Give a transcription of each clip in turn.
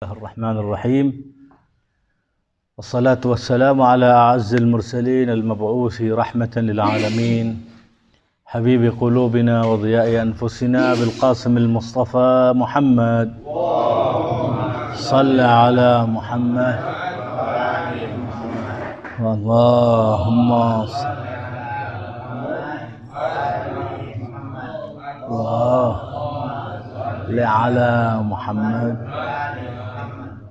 الرحمن الرحيم والصلاة والسلام على أعز المرسلين المبعوث رحمة للعالمين حبيب قلوبنا وضياء أنفسنا بالقاسم المصطفى محمد صل على محمد اللهم صل على محمد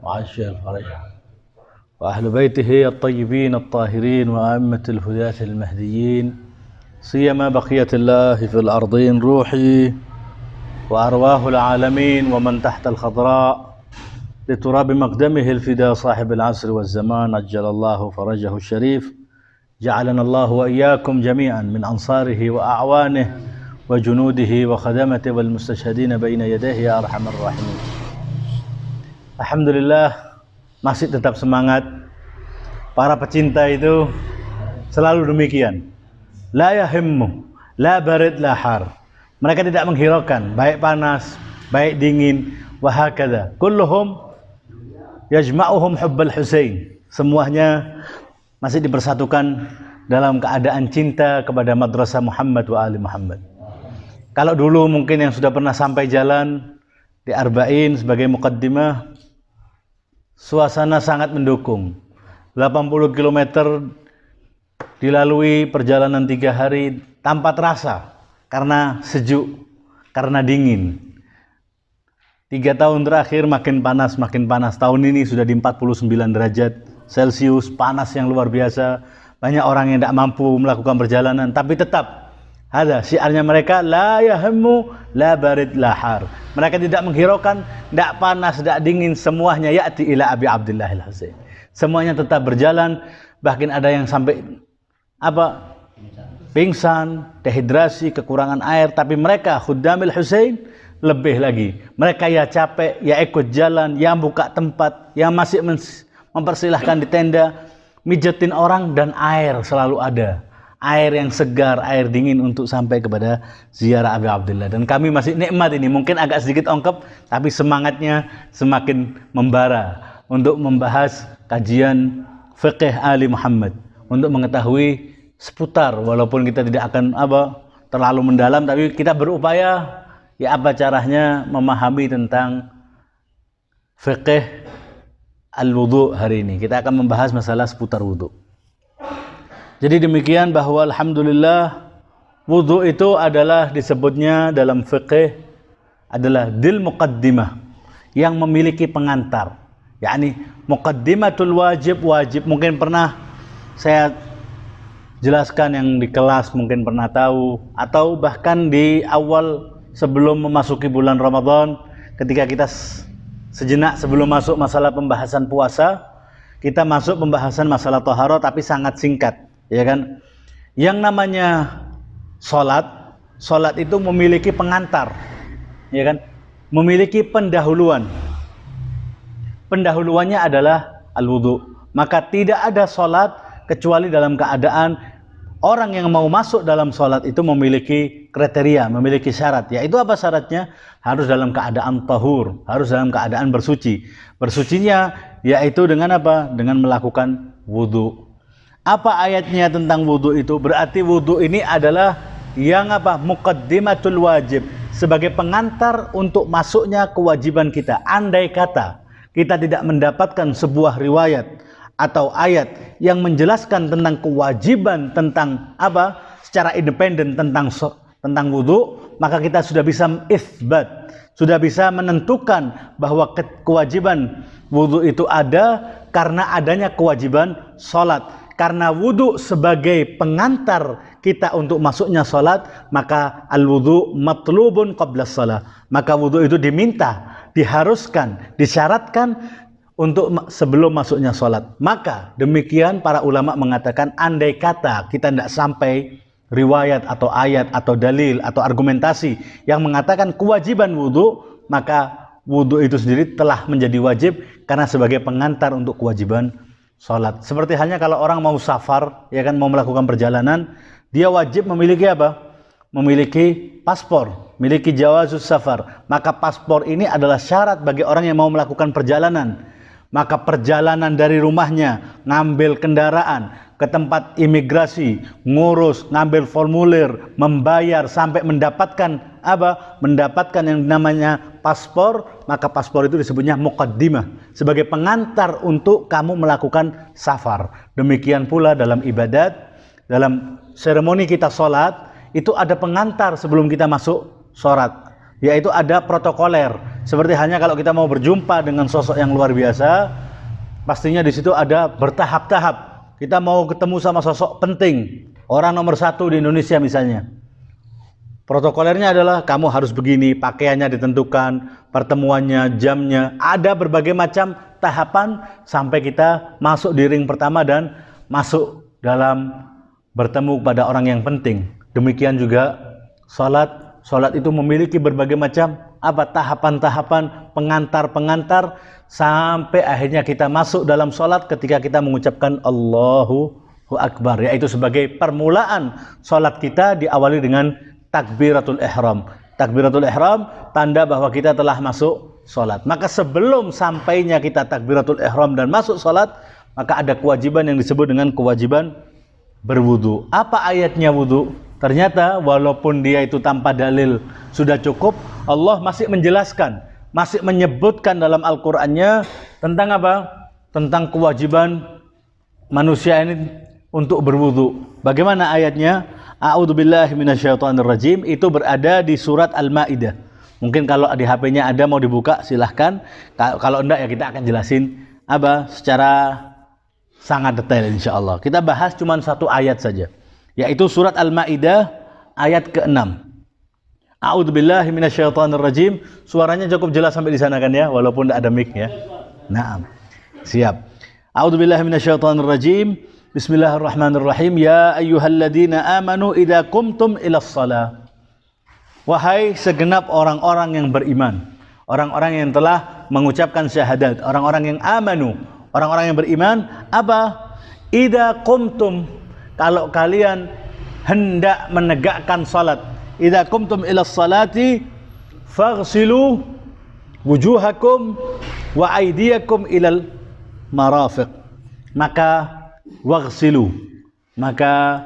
وعشر فرجه وأهل بيته الطيبين الطاهرين وأئمة الهداة المهديين سيما بقية الله في الأرضين روحي وأرواح العالمين ومن تحت الخضراء لتراب مقدمه الفداء صاحب العصر والزمان عجل الله فرجه الشريف جعلنا الله وإياكم جميعا من أنصاره وأعوانه وجنوده وخدمته والمستشهدين بين يديه يا أرحم الراحمين. Alhamdulillah masih tetap semangat. Para pecinta itu selalu demikian. La yahimmu, la barid, la har. Mereka tidak menghiraukan baik panas, baik dingin, wa hakadha. Kulluhum yajma'uhum hubbal Husain. Semuanya masih dipersatukan dalam keadaan cinta kepada madrasah Muhammad wa ali Muhammad. Kalau dulu mungkin yang sudah pernah sampai jalan di Arba'in sebagai muqaddimah, suasana sangat mendukung. 80 km dilalui perjalanan 3 hari tanpa terasa karena sejuk, karena dingin. 3 tahun terakhir makin panas, makin panas. Tahun ini sudah di 49 derajat Celcius, panas yang luar biasa. Banyak orang yang tidak mampu melakukan perjalanan, tapi tetap ada syiarnya mereka, la yahimmu, la barid, la har. Mereka tidak menghiraukan, tidak panas, tidak dingin, semuanya ya'ti ila Abi Abdillah al-Husain. Semuanya tetap berjalan, bahkan ada yang sampai pingsan, dehidrasi, kekurangan air, tapi mereka Khuddamil Husain lebih lagi. Mereka ya capek, ya ikut jalan, yang buka tempat, yang masih mempersilahkan di tenda, mijetin orang, dan air selalu ada. Air yang segar, air dingin untuk sampai kepada ziarah Abi Abdillah. Dan kami masih nikmat ini, mungkin agak sedikit ongkep, tapi semangatnya semakin membara untuk membahas kajian fiqh Ali Muhammad, untuk mengetahui seputar, walaupun kita tidak akan terlalu mendalam, tapi kita berupaya ya apa caranya memahami tentang fiqh al-wudu hari ini. Kita akan membahas masalah seputar wudu. Jadi demikian bahwa alhamdulillah wudu itu adalah disebutnya dalam fiqh adalah dil muqaddimah yang memiliki pengantar. yakni muqaddimatul wajib. Mungkin pernah saya jelaskan, yang di kelas mungkin pernah tahu, atau bahkan di awal sebelum memasuki bulan Ramadan, ketika kita sejenak sebelum masuk masalah pembahasan puasa, kita masuk pembahasan masalah taharah, tapi sangat singkat. Ya kan, yang namanya sholat itu memiliki pengantar, ya kan, memiliki pendahuluan. Pendahuluannya adalah al-wudu. Maka tidak ada sholat kecuali dalam keadaan orang yang mau masuk dalam sholat itu memiliki kriteria, memiliki syarat. Yaitu apa syaratnya? Harus dalam keadaan tahur, harus dalam keadaan bersuci. Bersucinya yaitu dengan apa? Dengan melakukan wudu. Apa ayatnya tentang wudu itu? Berarti wudu ini adalah yang muqaddimatul wajib, sebagai pengantar untuk masuknya kewajiban kita. Andai kata kita tidak mendapatkan sebuah riwayat atau ayat yang menjelaskan tentang kewajiban tentang secara independen tentang wudu, maka kita sudah bisa isbat, sudah bisa menentukan bahwa kewajiban wudu itu ada karena adanya kewajiban sholat. Karena wudu sebagai pengantar kita untuk masuknya sholat, maka al-wudu matlubun qabla shalah. Maka wudu itu diminta, diharuskan, disyaratkan untuk sebelum masuknya sholat. Maka demikian para ulama mengatakan, andai kata kita tidak sampai riwayat atau ayat atau dalil atau argumentasi yang mengatakan kewajiban wudu, maka wudu itu sendiri telah menjadi wajib karena sebagai pengantar untuk kewajiban sholat. Seperti halnya kalau orang mau safar, ya kan, mau melakukan perjalanan, dia wajib memiliki memiliki paspor, memiliki jawazus safar. Maka paspor ini adalah syarat bagi orang yang mau melakukan perjalanan. Maka perjalanan dari rumahnya, ngambil kendaraan ke tempat imigrasi, ngurus, ngambil formulir, membayar sampai mendapatkan apa? Mendapatkan yang namanya paspor, maka paspor itu disebutnya muqaddimah, sebagai pengantar untuk kamu melakukan safar. Demikian pula dalam ibadat, dalam seremoni kita sholat, itu ada pengantar sebelum kita masuk sholat, yaitu ada protokoler. Seperti hanya kalau kita mau berjumpa dengan sosok yang luar biasa, pastinya di situ ada bertahap-tahap. Kita mau ketemu sama sosok penting, orang nomor 1 di Indonesia misalnya. Protokolernya adalah kamu harus begini, pakaiannya ditentukan, pertemuannya, jamnya, ada berbagai macam tahapan sampai kita masuk di ring pertama dan masuk dalam bertemu pada orang yang penting. Demikian juga sholat. Sholat itu memiliki berbagai macam tahapan-tahapan, pengantar-pengantar sampai akhirnya kita masuk dalam sholat ketika kita mengucapkan Allahu Akbar, yaitu sebagai permulaan sholat kita diawali dengan takbiratul ihram. Takbiratul ihram tanda bahwa kita telah masuk sholat. Maka sebelum sampainya kita takbiratul ihram dan masuk sholat, maka ada kewajiban yang disebut dengan kewajiban berwudu. Apa ayatnya wudu? Ternyata walaupun dia itu tanpa dalil sudah cukup, Allah masih menjelaskan, masih menyebutkan dalam Al-Qur'annya tentang apa? Tentang kewajiban manusia ini untuk berwudu. Bagaimana ayatnya? A'udzubillahi minasyaitonirrajim. Itu berada di surat Al-Maidah. Mungkin kalau di HP-nya ada mau dibuka silahkan. Kalau enggak ya kita akan jelasin secara sangat detail insyaallah. Kita bahas cuma satu ayat saja, yaitu surat Al-Maidah ayat ke-6. A'udzubillahi minasyaitonirrajim. Suaranya cukup jelas sampai di sana kan ya, walaupun tidak ada mic ya. Naam. Siap. A'udzubillahi minasyaitonirrajim. Bismillahirrahmanirrahim. Ya ayyuhalladzina amanu idza qumtum ilas shalah. Wahai segenap orang-orang yang beriman, orang-orang yang telah mengucapkan syahadat, orang-orang yang amanu, orang-orang yang beriman, idza qumtum, kalau kalian hendak menegakkan salat, idza qumtum ilas salati faghsilu wujuhakum wa aydiyakum ilal marafiq. Maka waghsilu, maka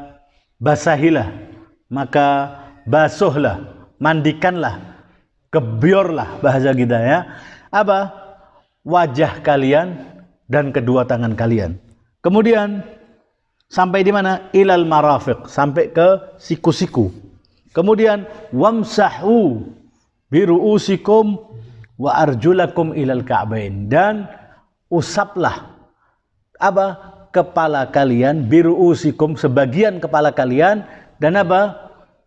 basahilah, maka basuhlah, mandikanlah, kebiorlah bahasa kita ya, wajah kalian dan kedua tangan kalian. Kemudian sampai di mana? Ilal marafiq, sampai ke siku-siku. Kemudian wamsahu biru'usikum wa arjulakum ilal ka'bain, dan usaplah kepala kalian, biru'usikum, sebagian kepala kalian, dan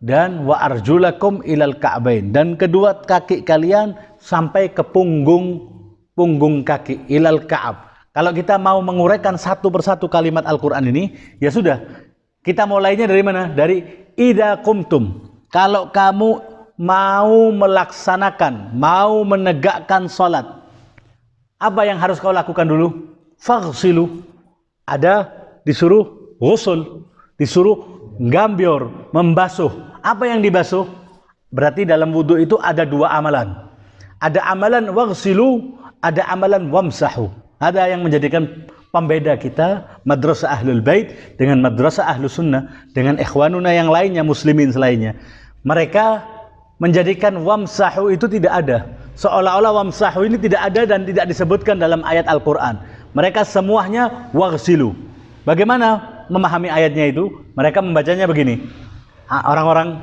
dan wa arjulakum ilal ka'bain, dan kedua kaki kalian sampai ke punggung kaki, ilal ka'ab. Kalau kita mau menguraikan satu persatu kalimat Al-Quran ini, ya sudah, kita mulainya dari mana? Dari idza qumtum. Kalau kamu mau melaksanakan, mau menegakkan sholat, apa yang harus kau lakukan dulu? Faghsilu. Ada disuruh ghusl, disuruh gambior, membasuh. Apa yang dibasuh? Berarti dalam wudhu itu ada dua amalan. Ada amalan waghsilu, ada amalan wamsahu. Ada yang menjadikan pembeda kita madrasah ahlul bait dengan madrasah ahlus sunnah, dengan ikhwanuna yang lainnya, muslimin selainnya. Mereka menjadikan wamsahu itu tidak ada, seolah-olah wamsahu ini tidak ada dan tidak disebutkan dalam ayat Al-Quran. Mereka semuanya waghsilu. Bagaimana memahami ayatnya itu? Mereka membacanya begini, orang-orang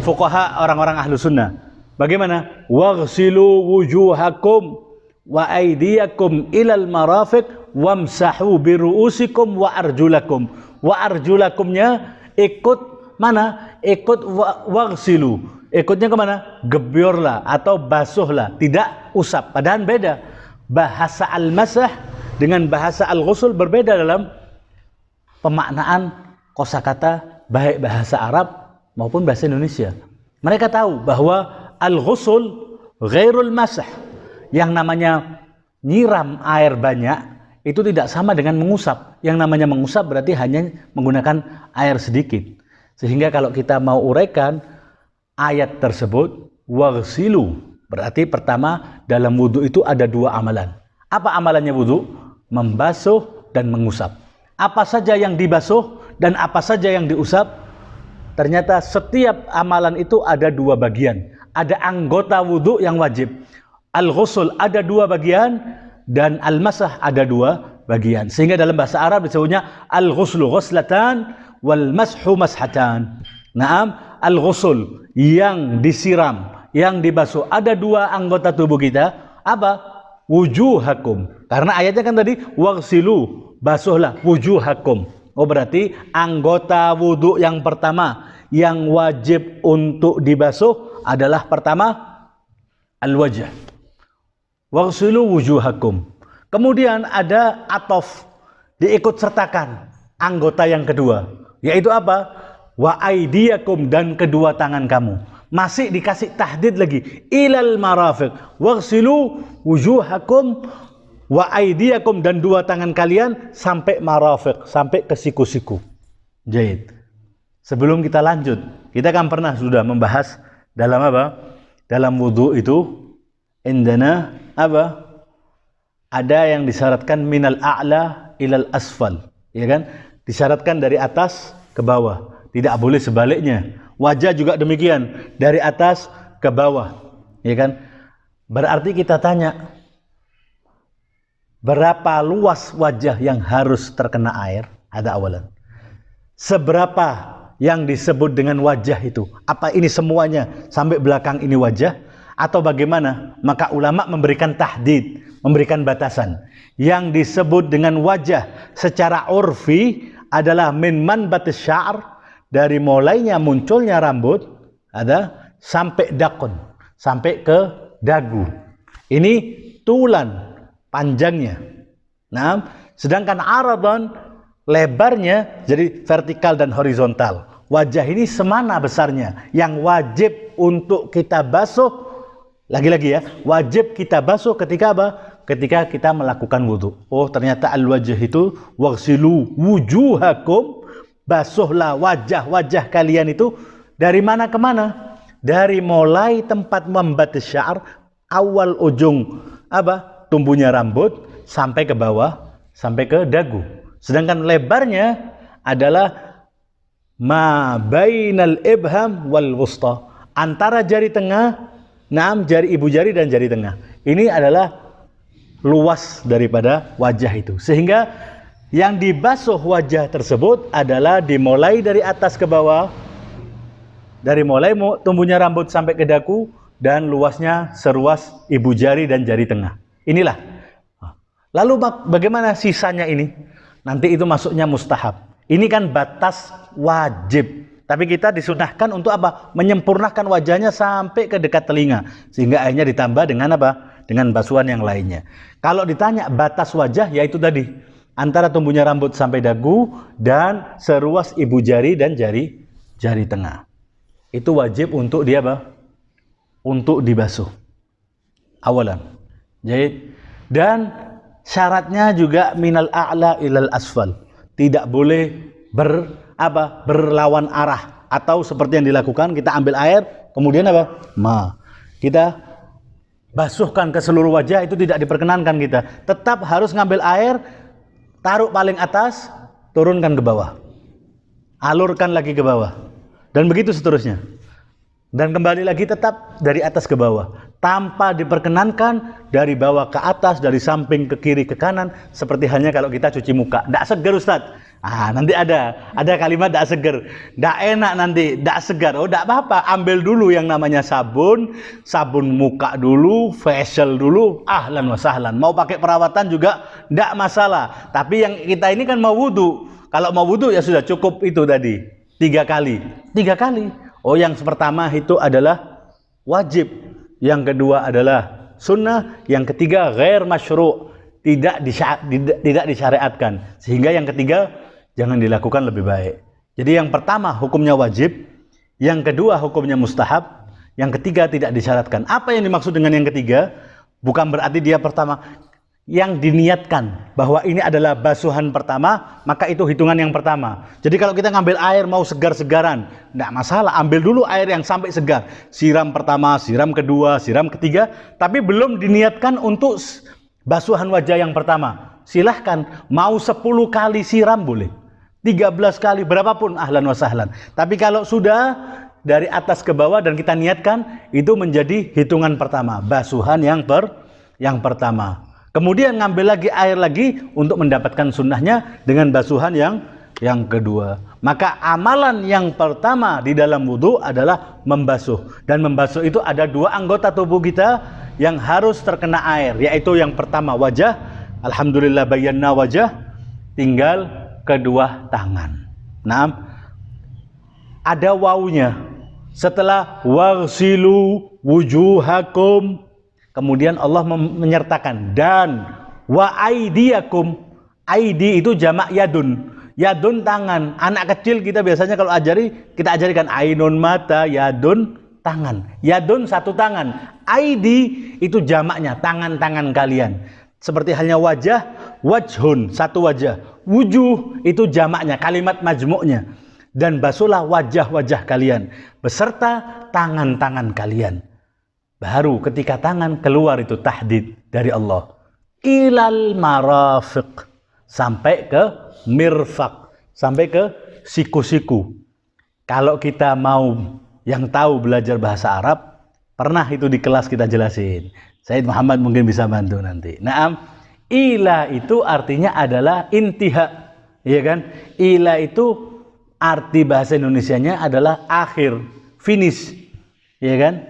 fuqaha, orang-orang ahlus sunnah. Bagaimana? Waghsilu wujuhakum wa aydiyakum ilal marafiq wamsahu biru'usikum wa arjulakum. Wa arjulakumnya ikut mana? Ikut waghsilu. Ikutnya kemana? Gebiorlah atau basuhlah, tidak usap. Padahal beda. Bahasa al-masah dengan bahasa al-ghusl berbeda dalam pemaknaan kosakata, baik bahasa Arab maupun bahasa Indonesia. Mereka tahu bahwa al-ghusl ghairul masah. Yang namanya nyiram air banyak itu tidak sama dengan mengusap. Yang namanya mengusap berarti hanya menggunakan air sedikit. Sehingga kalau kita mau uraikan ayat tersebut waghsilu. Berarti pertama dalam wudhu itu ada dua amalan. Apa amalannya wudhu? Membasuh dan mengusap. Apa saja yang dibasuh dan apa saja yang diusap? Ternyata setiap amalan itu ada dua bagian. Ada anggota wudhu yang wajib. Al-ghusl ada dua bagian dan al-masah ada dua bagian. Sehingga dalam bahasa Arab disebutnya al-ghuslu ghuslatan wal mashu mashatan. Naam, al-ghusl yang disiram, yang dibasuh. Ada dua anggota tubuh kita. Apa? Wujuhakum. Karena ayatnya kan tadi waghsilu, basuhlah wujuhakum. Oh, berarti anggota wudhu yang pertama yang wajib untuk dibasuh adalah pertama al-wajh. Waghsilu wujuhakum. Kemudian ada atof, diikut sertakan anggota yang kedua, yaitu apa? Wa aidiyakum, dan kedua tangan kamu. Masih dikasih tahdid lagi, ilal marafiq. Waghsilu wujuhakum wa aidiyakum, dan dua tangan kalian sampai marafiq, sampai ke siku-siku. Jahit. Sebelum kita lanjut, kita kan pernah sudah membahas dalam apa? Dalam wudhu itu indana apa? Ada yang disyaratkan minal a'la ilal asfal, ya kan? Disyaratkan dari atas ke bawah. Tidak boleh sebaliknya. Wajah juga demikian, dari atas ke bawah, ya kan? Berarti kita tanya, berapa luas wajah yang harus terkena air? Ada awalan. Seberapa yang disebut dengan wajah itu? Apa ini semuanya sampai belakang ini wajah? Atau bagaimana? Maka ulama memberikan tahdid, memberikan batasan. Yang disebut dengan wajah secara urfi adalah min manbatis sya'r, dari mulainya munculnya rambut ada sampai dakon, sampai ke dagu. Ini tulan panjangnya. Nah, sedangkan aradan lebarnya jadi vertikal dan horizontal. Wajah ini semana besarnya yang wajib untuk kita basuh. Lagi-lagi ya, wajib kita basuh ketika apa? Ketika kita melakukan wudhu. Oh, ternyata al-wajh itu waghsilu wujuhakum, basuhlah wajah-wajah kalian itu dari mana ke mana? Dari mulai tempat membatis sya'r, awal ujung apa? Tumbuhnya rambut sampai ke bawah, sampai ke dagu. Sedangkan lebarnya adalah ma bainal ibham wal wusta, antara jari tengah, jari ibu jari dan jari tengah. Ini adalah luas daripada wajah itu. Sehingga yang dibasuh wajah tersebut adalah dimulai dari atas ke bawah, dari mulai tumbuhnya rambut sampai ke dagu, dan luasnya seruas ibu jari dan jari tengah. Inilah. Lalu bagaimana sisanya ini? Nanti itu masuknya mustahab. Ini kan batas wajib. Tapi kita disunahkan untuk apa? Menyempurnakan wajahnya sampai ke dekat telinga. Sehingga akhirnya ditambah dengan apa? Dengan basuhan yang lainnya. Kalau ditanya batas wajah, yaitu tadi. Antara tumbuhnya rambut sampai dagu dan seruas ibu jari dan jari tengah. Itu wajib untuk dia apa? Untuk dibasuh. Awalan. Jadi, dan syaratnya juga minal a'la ilal asfal. Tidak boleh berlawan arah, atau seperti yang dilakukan kita ambil air kemudian apa? Kita basuhkan ke seluruh wajah, itu tidak diperkenankan kita. Tetap harus ngambil air, taruh paling atas, turunkan ke bawah. Alurkan lagi ke bawah. Dan begitu seterusnya. Dan kembali lagi tetap dari atas ke bawah. Tanpa diperkenankan dari bawah ke atas, dari samping ke kiri ke kanan, seperti halnya kalau kita cuci muka. Tidak segar, Ustaz. Nanti ada kalimat tidak segar. Tidak enak nanti, tidak segar. Oh, tidak apa-apa. Ambil dulu yang namanya sabun muka dulu, facial dulu, ahlan wa sahlan. Mau pakai perawatan juga tidak masalah. Tapi yang kita ini kan mau wudhu. Kalau mau wudhu ya sudah cukup itu tadi. 3 kali. 3 kali. Oh, yang pertama itu adalah wajib. Yang kedua adalah sunnah. Yang ketiga ghair masyru', tidak disyariatkan. Sehingga yang ketiga jangan dilakukan lebih baik. Jadi yang pertama hukumnya wajib, yang kedua hukumnya mustahab, yang ketiga tidak disyaratkan. Apa yang dimaksud dengan yang ketiga? Bukan berarti dia pertama yang diniatkan bahwa ini adalah basuhan pertama, maka itu hitungan yang pertama. Jadi kalau kita ngambil air mau segar-segaran, enggak masalah, ambil dulu air yang sampai segar. Siram pertama, siram kedua, siram ketiga, tapi belum diniatkan untuk basuhan wajah yang pertama. Silahkan, mau 10 kali siram boleh, 13 kali, berapapun, ahlan wa sahlan. Tapi kalau sudah dari atas ke bawah dan kita niatkan, itu menjadi hitungan pertama, basuhan yang pertama. Kemudian ngambil lagi air lagi untuk mendapatkan sunnahnya dengan basuhan yang kedua. Maka amalan yang pertama di dalam wudu adalah membasuh. Dan membasuh itu ada 2 anggota tubuh kita yang harus terkena air, yaitu yang pertama wajah. Alhamdulillah bayyana wajah. Tinggal kedua tangan. Nah, ada wawunya. Setelah waghsilu wujuhakum, kemudian Allah menyertakan dan wa aidiyakum. Aidi itu jamak yadun. Yadun tangan. Anak kecil kita biasanya kalau kita ajarikan ainun mata, yadun tangan. Yadun satu tangan. Aidi itu jamaknya tangan-tangan kalian. Seperti halnya wajah, wajhun satu wajah. Wujuh itu jamaknya, kalimat majmu'nya. Dan basuhlah wajah-wajah kalian beserta tangan-tangan kalian. Baru ketika tangan keluar itu tahdid dari Allah. Ilal marafiq, sampai ke mirfaq, sampai ke siku-siku. Kalau kita mau yang tahu belajar bahasa Arab, pernah itu di kelas kita jelasin. Said Muhammad mungkin bisa bantu nanti. Naam, ila itu artinya adalah intiha, ya kan? Ila itu arti bahasa Indonesianya adalah akhir, finish, ya kan?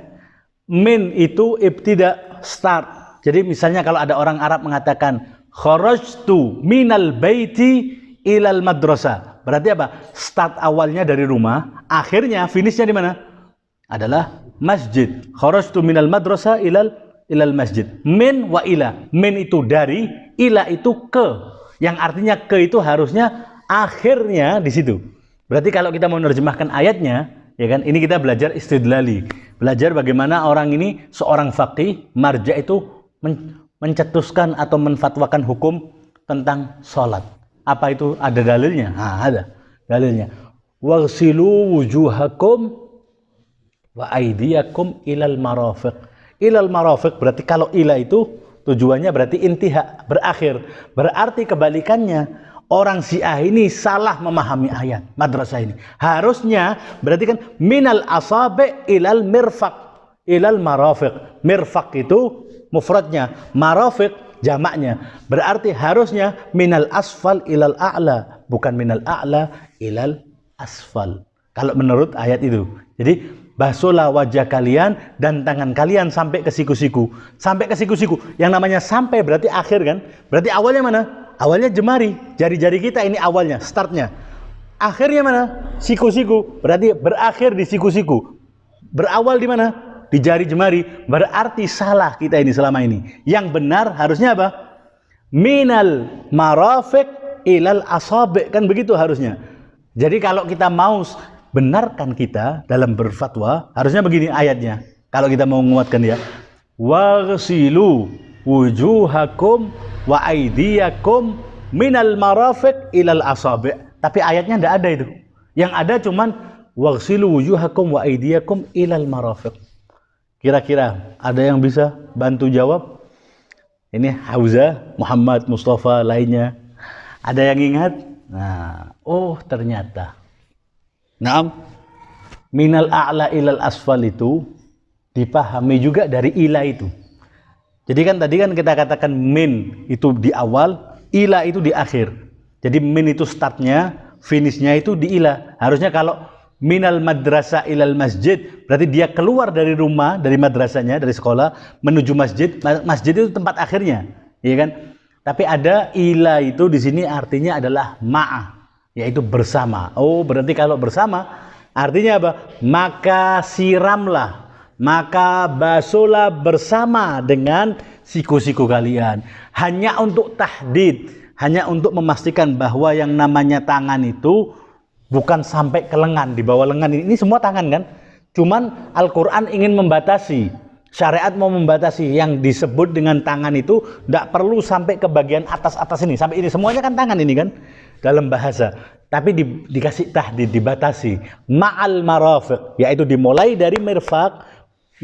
Min itu ibtida, start. Jadi misalnya kalau ada orang Arab mengatakan kharajtu minal baiti ilal madrasah, berarti apa? Start awalnya dari rumah, akhirnya finishnya di mana? Adalah masjid. Kharajtu minal madrasah ilal masjid. Min wa ila. Min itu dari, ila itu ke. Yang artinya ke itu harusnya akhirnya di situ. Berarti kalau kita mau menerjemahkan ayatnya, ya kan? Ini kita belajar istidlali. Belajar bagaimana orang ini seorang faqih, marja itu mencetuskan atau menfatwakan hukum tentang sholat. Apa itu? Ada dalilnya? Nah, ada dalilnya. Waghsilu wujuhakum wa aydiyakum ilal marafiq. Ilal marafiq berarti kalau ila itu tujuannya berarti intiha, berakhir. Berarti kebalikannya. Orang Syiah ini salah memahami ayat madrasah ini. Harusnya berarti kan minal asabi ilal mirfaq, ilal marafiq. Mirfaq itu mufradnya, marafiq jamaknya. Berarti harusnya minal asfal ilal a'la, bukan minal a'la ilal asfal. Kalau menurut ayat itu. Jadi basuhlah wajah kalian dan tangan kalian sampai ke siku-siku. Sampai ke siku-siku. Yang namanya sampai berarti akhir kan? Berarti awalnya mana? Awalnya jemari, jari-jari kita ini awalnya, startnya. Akhirnya mana? Siku-siku, berarti berakhir di siku-siku. Berawal di mana? Di jari jemari. Berarti salah kita ini selama ini. Yang benar harusnya apa? Minal marafiq ilal asabi', kan begitu harusnya. Jadi kalau kita mau benarkan kita dalam berfatwa, harusnya begini ayatnya. Kalau kita mau menguatkan ya. Waghsilu wujuhakum wa aydiyakum minal marafiq ilal asabi'. Tapi ayatnya tidak ada itu. Yang ada cuman waghsilu wujuhakum wa aydiyakum ilal marafiq. Kira-kira ada yang bisa bantu jawab? Ini Hauza, Muhammad, Mustafa, lainnya. Ada yang ingat? Nah, oh ternyata. Naam, minal a'la ilal asfal itu dipahami juga dari ila itu. Jadi kan tadi kan kita katakan min itu di awal, ila itu di akhir. Jadi min itu startnya, finishnya itu di ila. Harusnya kalau minal madrasah ilal masjid, berarti dia keluar dari rumah, dari madrasahnya, dari sekolah menuju masjid. Masjid itu tempat akhirnya, ya kan? Tapi ada ila itu di sini artinya adalah ma'a, yaitu bersama. Oh, berarti kalau bersama artinya apa? Maka siramlah. Maka basuhlah bersama dengan siku-siku kalian. Hanya untuk tahdid, hanya untuk memastikan bahwa yang namanya tangan itu bukan sampai ke lengan, di bawah lengan ini semua tangan kan. Cuman Al-Quran ingin membatasi Syariat mau membatasi yang disebut dengan tangan itu tidak perlu sampai ke bagian atas ini, sampai ini semuanya kan tangan ini kan dalam bahasa. Tapi dikasih tahdid, dibatasi ma'al marafiq, yaitu dimulai dari mirfaq,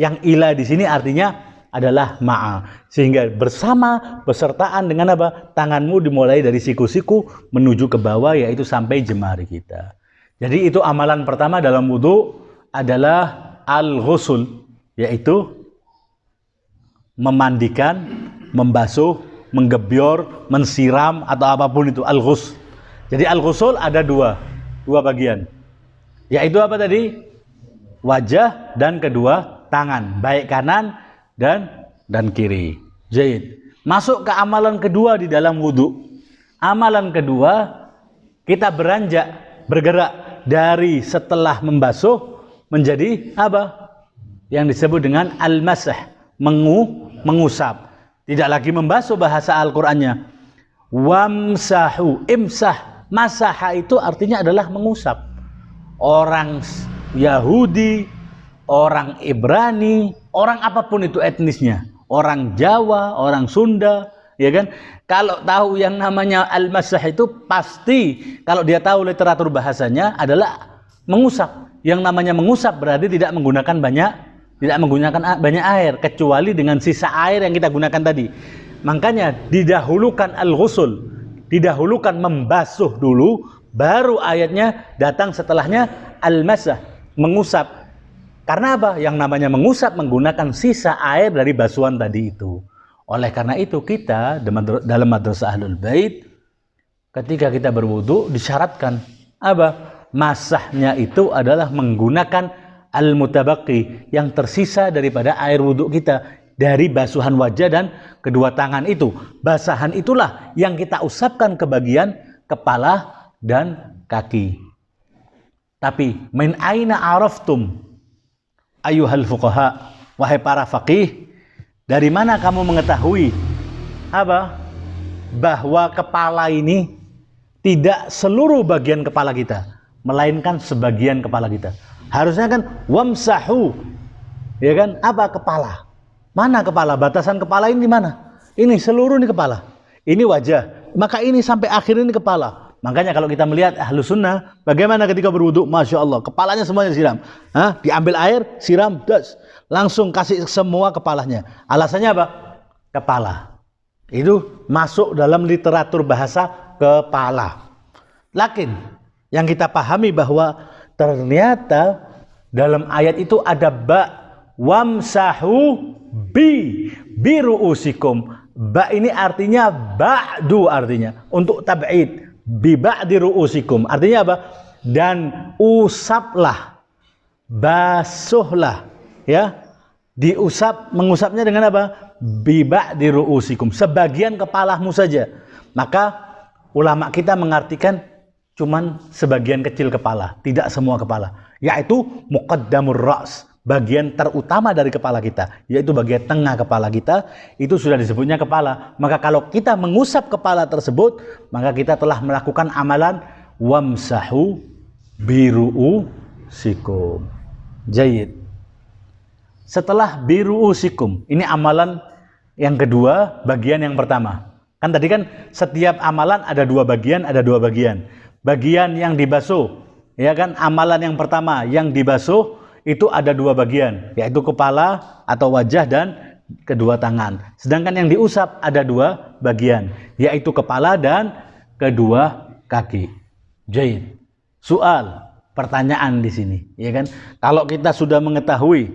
yang ila di sini artinya adalah ma'a, sehingga bersama besertaan dengan apa? Tanganmu dimulai dari siku-siku menuju ke bawah, yaitu sampai jemari kita. Jadi itu amalan pertama dalam wudu adalah al-ghusl, yaitu memandikan, membasuh, menggebyur, mensiram atau apapun itu al-ghusl. Jadi al-ghusl ada dua bagian. Yaitu apa tadi? Wajah dan kedua tangan, baik kanan dan kiri. Zaid. Masuk ke amalan kedua di dalam wudu. Amalan kedua, kita bergerak dari setelah membasuh menjadi apa? Yang disebut dengan al-masah, mengusap. Tidak lagi membasuh bahasa Al-Qur'annya. Wamsahu, imsah, masaha itu artinya adalah mengusap. Orang Yahudi, orang Ibrani, orang apapun itu etnisnya, orang Jawa, orang Sunda, ya kan? Kalau tahu yang namanya al-masah itu pasti kalau dia tahu literatur bahasanya adalah mengusap. Yang namanya mengusap berarti tidak menggunakan banyak air, kecuali dengan sisa air yang kita gunakan tadi. Makanya didahulukan al-ghusl, didahulukan membasuh dulu, baru ayatnya datang setelahnya al-masah, mengusap. Karena apa? Yang namanya mengusap menggunakan sisa air dari basuhan tadi itu. Oleh karena itu kita dalam madrasah Ahlul Bait, ketika kita berwudu disyaratkan apa? Masahnya itu adalah menggunakan al-mutabaqi, yang tersisa daripada air wudu kita dari basuhan wajah dan kedua tangan itu. Basahan itulah yang kita usapkan ke bagian kepala dan kaki. Tapi min aina araftum ayyuhal fuqaha, wahai para faqih, dari mana kamu mengetahui apa? Bahwa kepala ini tidak seluruh bagian kepala kita, melainkan sebagian kepala kita. Harusnya kan wamsahu, ya kan? Apa kepala? Mana kepala? Batasan kepala ini di mana? Ini seluruh ini kepala. Ini wajah. Maka ini sampai akhir ini kepala. Makanya kalau kita melihat Ahlus Sunnah, bagaimana ketika berwudu, Masya Allah, kepalanya semuanya siram. Diambil air, siram, das. Langsung kasih semua kepalanya. Alasannya apa? Kepala. Itu masuk dalam literatur bahasa kepala. Lakin yang kita pahami bahwa ternyata dalam ayat itu ada wamsahu bi ru'usikum. Ba ini artinya ba'du, artinya untuk tab'id. Bi ba'di ru'usikum. Artinya apa? Dan usaplah, basuhlah, ya. Diusap, mengusapnya dengan apa? Bi ba'di ru'usikum. Sebagian kepalamu saja. Maka ulama kita mengartikan cuman sebagian kecil kepala, tidak semua kepala, yaitu muqaddamur ra's, bagian terutama dari kepala kita, yaitu bagian tengah kepala kita, itu sudah disebutnya kepala. Maka kalau kita mengusap kepala tersebut, maka kita telah melakukan amalan wamsahu biru'usikum. Jayyid. Setelah biru'usikum, ini amalan yang kedua, bagian yang pertama. Kan tadi kan setiap amalan ada dua bagian, Bagian yang dibasuh, ya kan? Amalan yang pertama yang dibasuh itu ada dua bagian, yaitu kepala atau wajah dan kedua tangan. Sedangkan yang diusap ada dua bagian, yaitu kepala dan kedua kaki. Jaid. Soal, pertanyaan di sini, ya kan? Kalau kita sudah mengetahui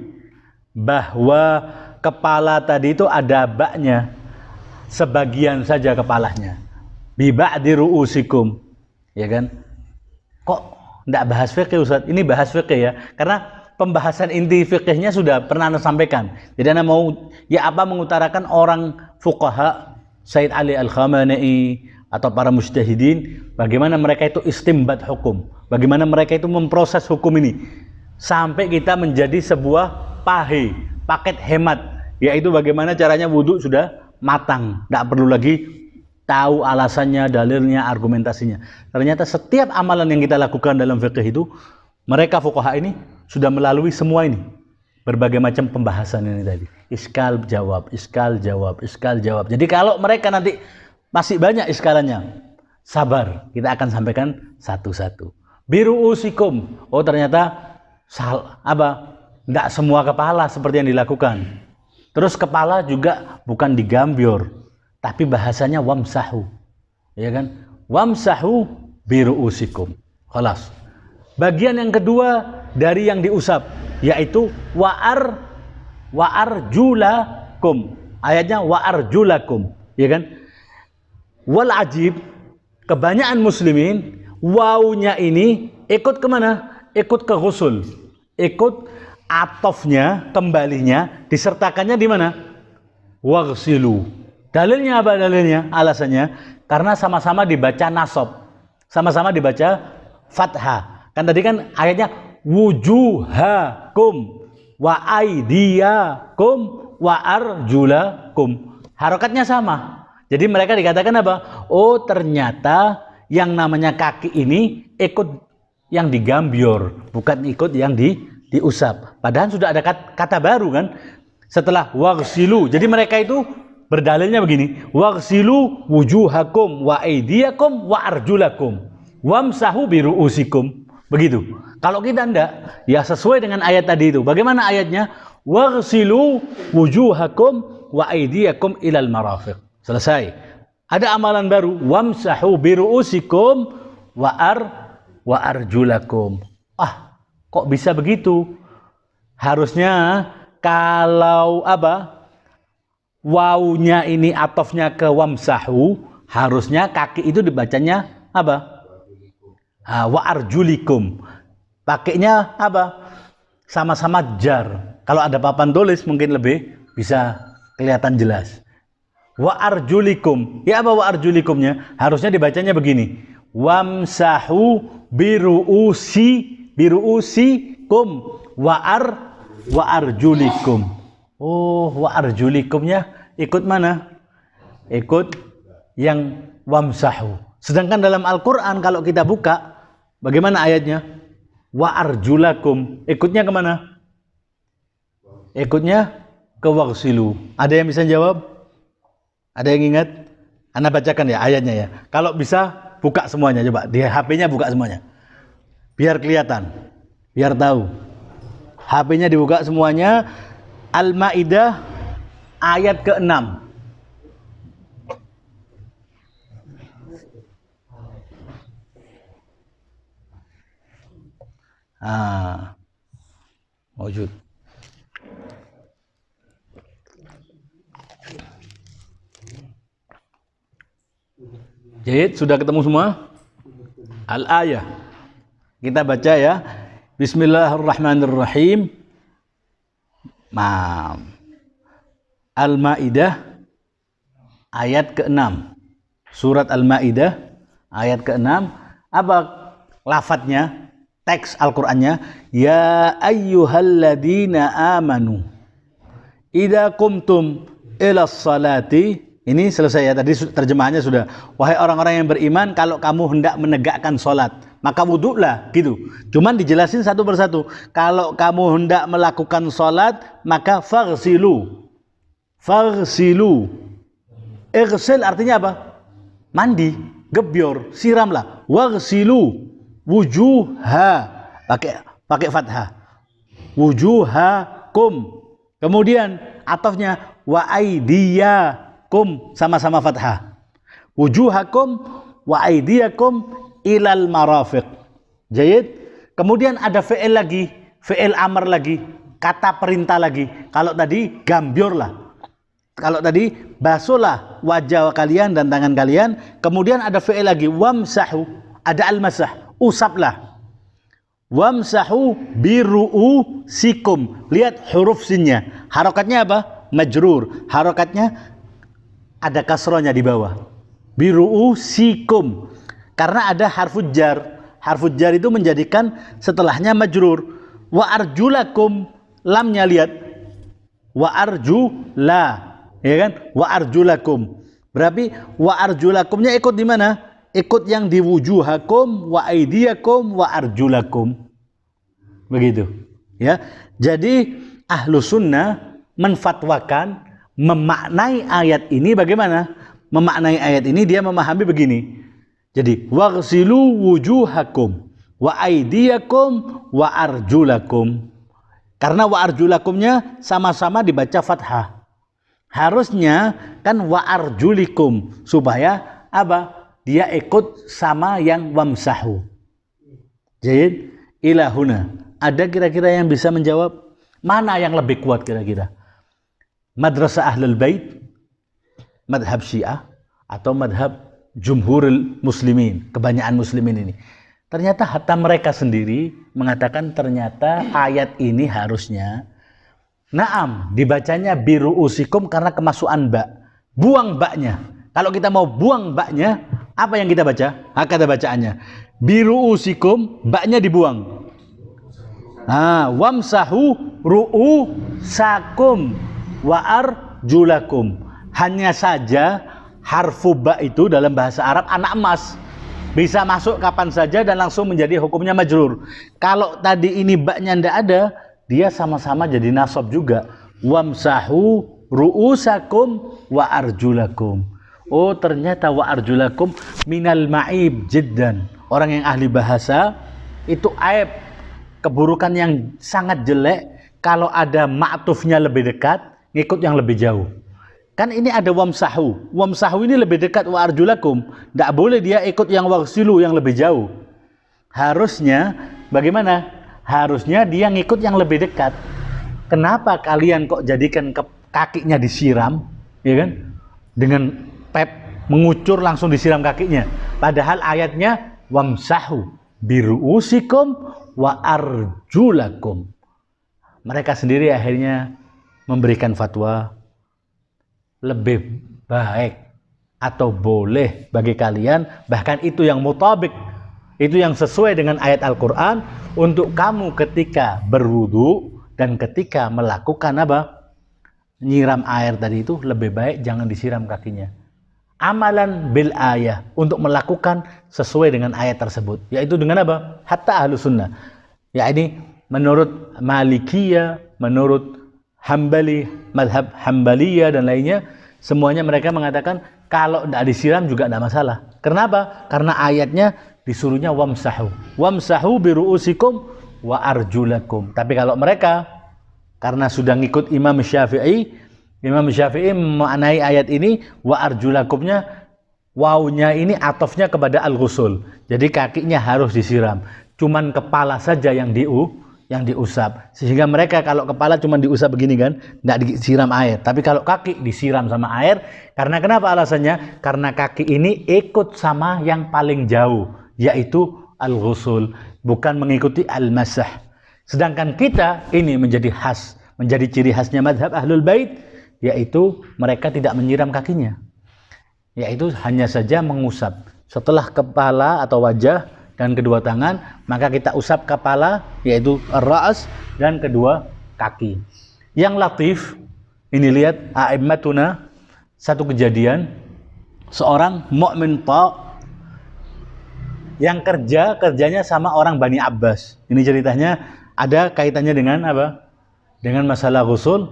bahwa kepala tadi itu ada baknya, sebagian saja kepalanya. Bi ba'di ru'usikum. Ya kan? Kok enggak bahas fikih, Ustaz? Ini bahas fikih ya. Karena pembahasan inti fikihnya sudah pernah Anda sampaikan. Jadi Anda mau mengutarakan orang fuqaha, Said Ali Al-Khamenei atau para mujtahidin, bagaimana mereka itu istimbat hukum, bagaimana mereka itu memproses hukum ini sampai kita menjadi sebuah paket hemat, yaitu bagaimana caranya wudu sudah matang, enggak perlu lagi tahu alasannya, dalilnya, argumentasinya. Ternyata setiap amalan yang kita lakukan dalam fikih itu, mereka fuqaha ini sudah melalui semua ini. Berbagai macam pembahasan ini tadi. iskal jawab, iskal jawab, iskal jawab. Jadi kalau mereka nanti masih banyak iskalannya, sabar, kita akan sampaikan satu-satu. Biruusikum, oh ternyata enggak semua kepala seperti yang dilakukan. Terus kepala juga bukan digambior, tapi bahasanya wamsahu, ya kan? Wamsahu biruusikum. Khalas. Bagian yang kedua dari yang diusap, yaitu wa'arjulakum. Ayatnya wa'arjulakum, ya kan? Wal ajib, kebanyakan muslimin wawunya ini ikut kemana? Ikut ke ghusul, ikut atofnya, kembalinya disertakannya di mana? Waghsilu. Dalilnya apa dalilnya? Alasannya karena sama-sama dibaca nasab, sama-sama dibaca fathah. Kan tadi kan ayatnya wujuhakum wa aidiyakum wa arjulakum. Harokatnya sama. Jadi mereka dikatakan apa? Oh ternyata yang namanya kaki ini ikut yang digambior, bukan ikut yang diusap. Padahal sudah ada kata baru kan? Setelah waghsilu. Jadi mereka itu berdalilnya begini. Waghsilu wujuhakum wa aidiyakum wa arjulakum. Wamsahu biruusikum. Begitu. Kalau kita enggak, ya sesuai dengan ayat tadi itu. Bagaimana ayatnya? Waghsilu wujuhakum wa aidiyakum ilal marafiq. Selesai. Ada amalan baru, wamsahu biruusikum wa arjulakum. Kok bisa begitu? Harusnya kalau wawunya ini atofnya ke wamsahu, harusnya kaki itu dibacanya wa arjulikum. Pakainya sama-sama jar. Kalau ada papan tulis mungkin lebih bisa kelihatan jelas. Wa arjulikum. Ya wa arjulikumnya? Harusnya dibacanya begini. Wamsahu biruusikum wa arjulikum. Oh, wa arjulikumnya ikut mana? Ikut yang wamsahu. Sedangkan dalam Al-Quran kalau kita buka, bagaimana ayatnya? Wa arjulakum. Ikutnya kemana? Ikutnya ke waghsilu. Ada yang bisa jawab? Ada yang ingat? Anda bacakan ya ayatnya ya. Kalau bisa buka semuanya, coba di HP-nya buka semuanya. Biar kelihatan, biar tahu. HP-nya dibuka semuanya. Al-Maidah ayat ke-6. Wujud. Jahit, sudah ketemu semua? Al-ayah. Kita baca ya. Bismillahirrahmanirrahim. Al-Maidah ayat ke-6. Surat Al-Maidah ayat ke-6. Apa lafadznya? Teks Al-Qur'annya, ya ayyuhalladzina amanu idza qumtum ilas salati. Ini selesai ya, tadi terjemahannya sudah. Wahai orang-orang yang beriman, kalau kamu hendak menegakkan sholat, maka wudhulah, gitu. Cuman dijelasin satu persatu. Kalau kamu hendak melakukan sholat, maka faghsilu. Faghsilu. Ighsil artinya apa? Mandi, gebyor, siramlah. Waghsilu wujuha. Pakai fathah. Wujuhakum. Kemudian atofnya wa aidiyakum, sama-sama fathah. Wujuhakum wa aidiyakum ilal marafiq. Jayid. Kemudian ada fi'il lagi, fi'il amr lagi, kata perintah lagi. Kalau tadi gambiorlah. Kalau tadi basuhlah wajah kalian dan tangan kalian. Kemudian ada fi'il lagi, wamsahu, ada al-masah, usaplah. Wamsahu biru'usikum. Lihat huruf sinnya. Harokatnya apa? Majrur. Harokatnya ada kasrohnya di bawah. Biru'usikum. Karena ada harful jar. Harful jar itu menjadikan setelahnya majrur. Wa arjulakum. Lamnya lihat. Wa arjula. Ya kan? Wa arjulakum. Berarti wa arjulakumnya ikut di mana? Ikut yang di wujuhakum wa aidiyakum wa arjulakum. Begitu. Ya. Jadi ahlu sunnah menfatwakan, memaknai ayat ini bagaimana? Memaknai ayat ini dia memahami begini. Jadi waghsilu wujuhakum wa aydiyakum wa arjulakum. Karena wa arjulakumnya sama-sama dibaca fathah. Harusnya kan wa arjulikum supaya apa? Dia ikut sama yang wamsahu. Jadi ilahuna. Ada kira-kira yang bisa menjawab? Mana yang lebih kuat kira-kira? Madrasah Ahlul Bait, madhab Syiah, atau madhab jumhurul muslimin, kebanyakan muslimin ini. Ternyata hatta mereka sendiri mengatakan ternyata ayat ini harusnya naam, dibacanya biru usikum karena kemasukan ba. Buang baknya. Kalau kita mau buang baknya, apa yang kita baca? Kata bacaannya. Biru usikum, baknya dibuang. Wamsahu ru'usakum wa arjulakum. Hanya saja harfu ba itu dalam bahasa Arab anak emas. Bisa masuk kapan saja dan langsung menjadi hukumnya majrur. Kalau tadi ini baknya ndak ada, dia sama-sama jadi nasab juga. Wamsahu ru'usakum wa arjulakum. Oh, ternyata wa arjulakum minal ma'ib jiddan. Orang yang ahli bahasa itu aib, keburukan yang sangat jelek kalau ada ma'tufnya lebih dekat, ngikut yang lebih jauh. Kan ini ada wamsahu. Wamsahu ini lebih dekat wa arjulakum. Tidak boleh dia ikut yang waghsilu yang lebih jauh. Harusnya bagaimana? Harusnya dia ngikut yang lebih dekat. Kenapa kalian kok jadikan kakinya disiram, ya kan? Dengan pep mengucur langsung disiram kakinya. Padahal ayatnya wamsahu biru'usikum wa arjulakum. Mereka sendiri akhirnya memberikan fatwa lebih baik atau boleh bagi kalian, bahkan itu yang mutabik, itu yang sesuai dengan ayat Al-Quran untuk kamu ketika berwudu dan ketika melakukan apa? Nyiram air tadi itu lebih baik jangan disiram kakinya. Amalan bil ayah, untuk melakukan sesuai dengan ayat tersebut, yaitu dengan apa? Hatta ahlu sunnah. Ya ini menurut Malikiyah, menurut Hambali, madhab Hambaliyah dan lainnya, semuanya mereka mengatakan kalau tidak disiram juga tidak masalah. Kenapa? Karena ayatnya disuruhnya wamsahu. Wamsahu biru'usikum wa arjulakum. Tapi kalau mereka karena sudah ngikut Imam Syafi'i, Imam Syafi'i memaknai ayat ini wa arjulakumnya, wawnya ini atofnya kepada al-ghusul. Jadi kakinya harus disiram. Cuman kepala saja yang diusap, sehingga mereka kalau kepala cuma diusap begini kan, tidak disiram air. Tapi kalau kaki disiram sama air, karena kenapa alasannya? Karena kaki ini ikut sama yang paling jauh, yaitu al-ghusul, bukan mengikuti al-masah. Sedangkan kita ini menjadi khas, menjadi ciri khasnya madhab Ahlul Bait, yaitu mereka tidak menyiram kakinya, yaitu hanya saja mengusap. Setelah kepala atau wajah dan kedua tangan, maka kita usap kepala, yaitu ar-ra's, dan kedua kaki. Yang latif, ini lihat a'immatuna, satu kejadian, seorang mu'min ta' yang kerjanya sama orang Bani Abbas. Ini ceritanya ada kaitannya dengan apa? Dengan masalah ghusul.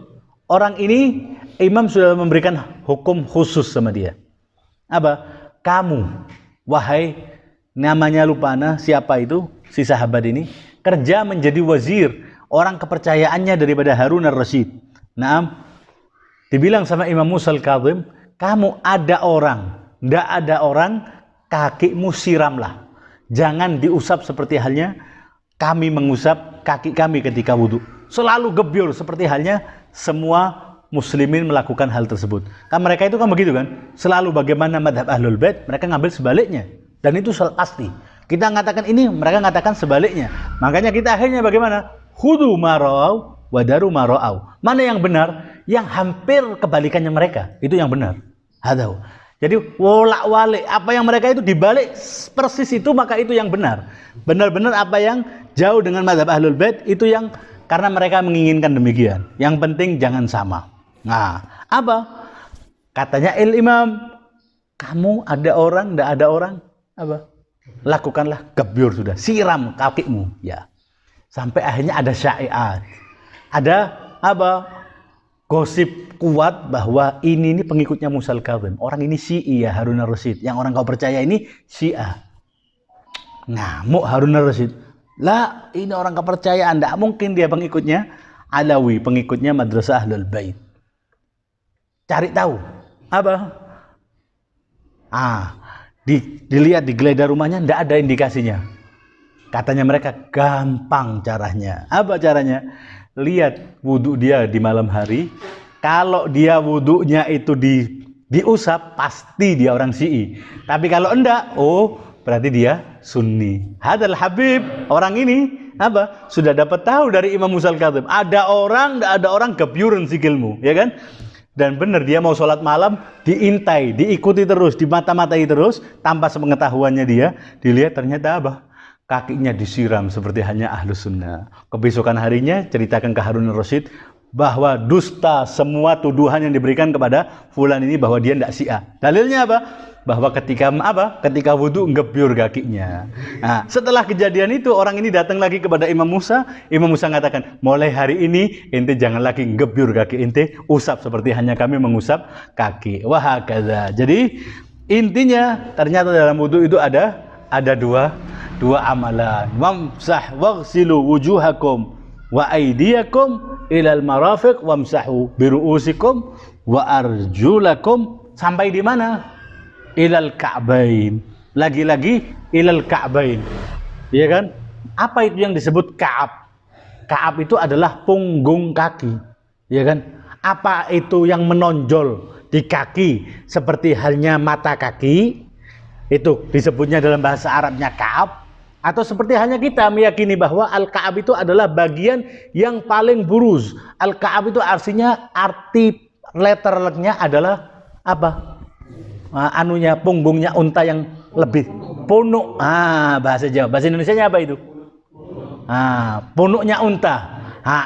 Orang ini imam sudah memberikan hukum khusus sama dia. Apa? Kamu, wahai, namanya Lupana, siapa itu si sahabat ini, kerja menjadi wazir, orang kepercayaannya daripada Harun ar-Rasyid. Naam, dibilang sama Imam Musa al-Kadhim, kamu ada orang, tidak ada orang, kakimu siramlah, jangan diusap seperti halnya kami mengusap kaki kami ketika wudhu. Selalu gebyur seperti halnya semua muslimin melakukan hal tersebut. Kan mereka itu kan begitu kan, selalu bagaimana madhab Ahlul Bait, mereka ngambil sebaliknya. Dan itu pasti. Kita mengatakan ini, mereka mengatakan sebaliknya. Makanya kita akhirnya bagaimana? Khudu mara'au wadaru mara'au. Mana yang benar? Yang hampir kebalikannya mereka. Itu yang benar. Hadau. Jadi wolak-walik, apa yang mereka itu dibalik persis itu, maka itu yang benar. Benar-benar apa yang jauh dengan mazhab Ahlul Bait itu yang, karena mereka menginginkan demikian. Yang penting jangan sama. Nah, apa? Katanya imam, kamu ada orang, tidak ada orang, apa? Lakukanlah gebyur sudah, siram kakimu, ya. Sampai akhirnya ada syai'at. Ada apa? gosip kuat bahwa ini pengikutnya Musa al-Kadzim. Orang ini Syi'i ya, Harun ar-Rasyid. Yang orang kau percaya ini Syiah. Ngamuk Harun ar-Rasyid. Lah, ini orang kepercayaan, tidak mungkin dia pengikutnya Alawi, pengikutnya Madrasah Ahlul Bait. Cari tahu. Apa? Dilihat, digeledah rumahnya, tidak ada indikasinya. Katanya mereka gampang caranya. Apa caranya? Lihat wudhu dia di malam hari. Kalau dia wudhunya itu diusap, pasti dia orang Syi'i. Tapi kalau enggak, berarti dia Sunni. Hadal Habib, orang ini apa? Sudah dapat tahu dari Imam Musa al-Kadzim. Ada orang gebyuran sikilmu, ya kan? Dan benar dia mau sholat malam, diintai, diikuti terus, dimata-matai terus, tanpa sepengetahuannya dia, dilihat ternyata apa? Kakinya disiram seperti hanya Ahlus Sunnah. Kebesokan harinya ceritakan ke Harun ar-Rasyid bahwa dusta semua tuduhan yang diberikan kepada fulan ini bahwa dia tidak Syiah. Dalilnya apa? Bahwa ketika wudhu ngebyur kakinya. Nah, setelah kejadian itu orang ini datang lagi kepada Imam Musa. Imam Musa mengatakan, mulai hari ini ente jangan lagi ngebyur kaki ente, usap seperti hanya kami mengusap kaki. Wahakadza. Jadi intinya ternyata dalam wudhu itu ada dua amalan. Wamsah waghsilu wujuhakum wa aydiyakum ilal marafiq wamsahu biru'usikum wa arjulakum. Sampai di mana? Ilal ka'bain. Lagi-lagi ilal ka'bain. Iya kan? Apa itu yang disebut ka'ab? Ka'ab itu adalah punggung kaki. Iya kan? Apa itu yang menonjol di kaki seperti halnya mata kaki? Itu disebutnya dalam bahasa Arabnya ka'ab. Atau seperti hanya kita meyakini bahwa al-ka'ab itu adalah bagian yang paling buruz. Al-ka'ab itu arti letternya adalah apa? Punggungnya unta yang lebih punuk. Bahasa Jawa. Bahasa Indonesianya apa itu? Punuknya unta.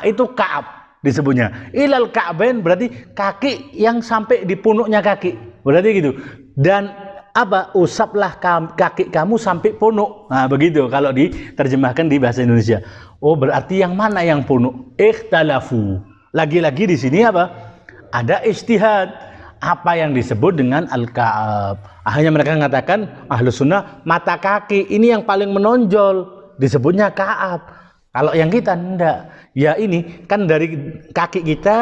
Itu ka'ab disebutnya. Ilal ka'bain berarti kaki yang sampai di punuknya kaki. Berarti gitu. Dan usaplah kaki kamu sampai punuk. Begitu kalau diterjemahkan di bahasa Indonesia. Berarti yang mana yang punuk? Ikhtalafu. Lagi-lagi di sini apa? Ada ijtihad. Apa yang disebut dengan al-ka'ab? Akhirnya mereka mengatakan Ahlus Sunnah mata kaki ini yang paling menonjol, disebutnya ka'ab. Kalau yang kita enggak. Ya ini kan dari kaki kita.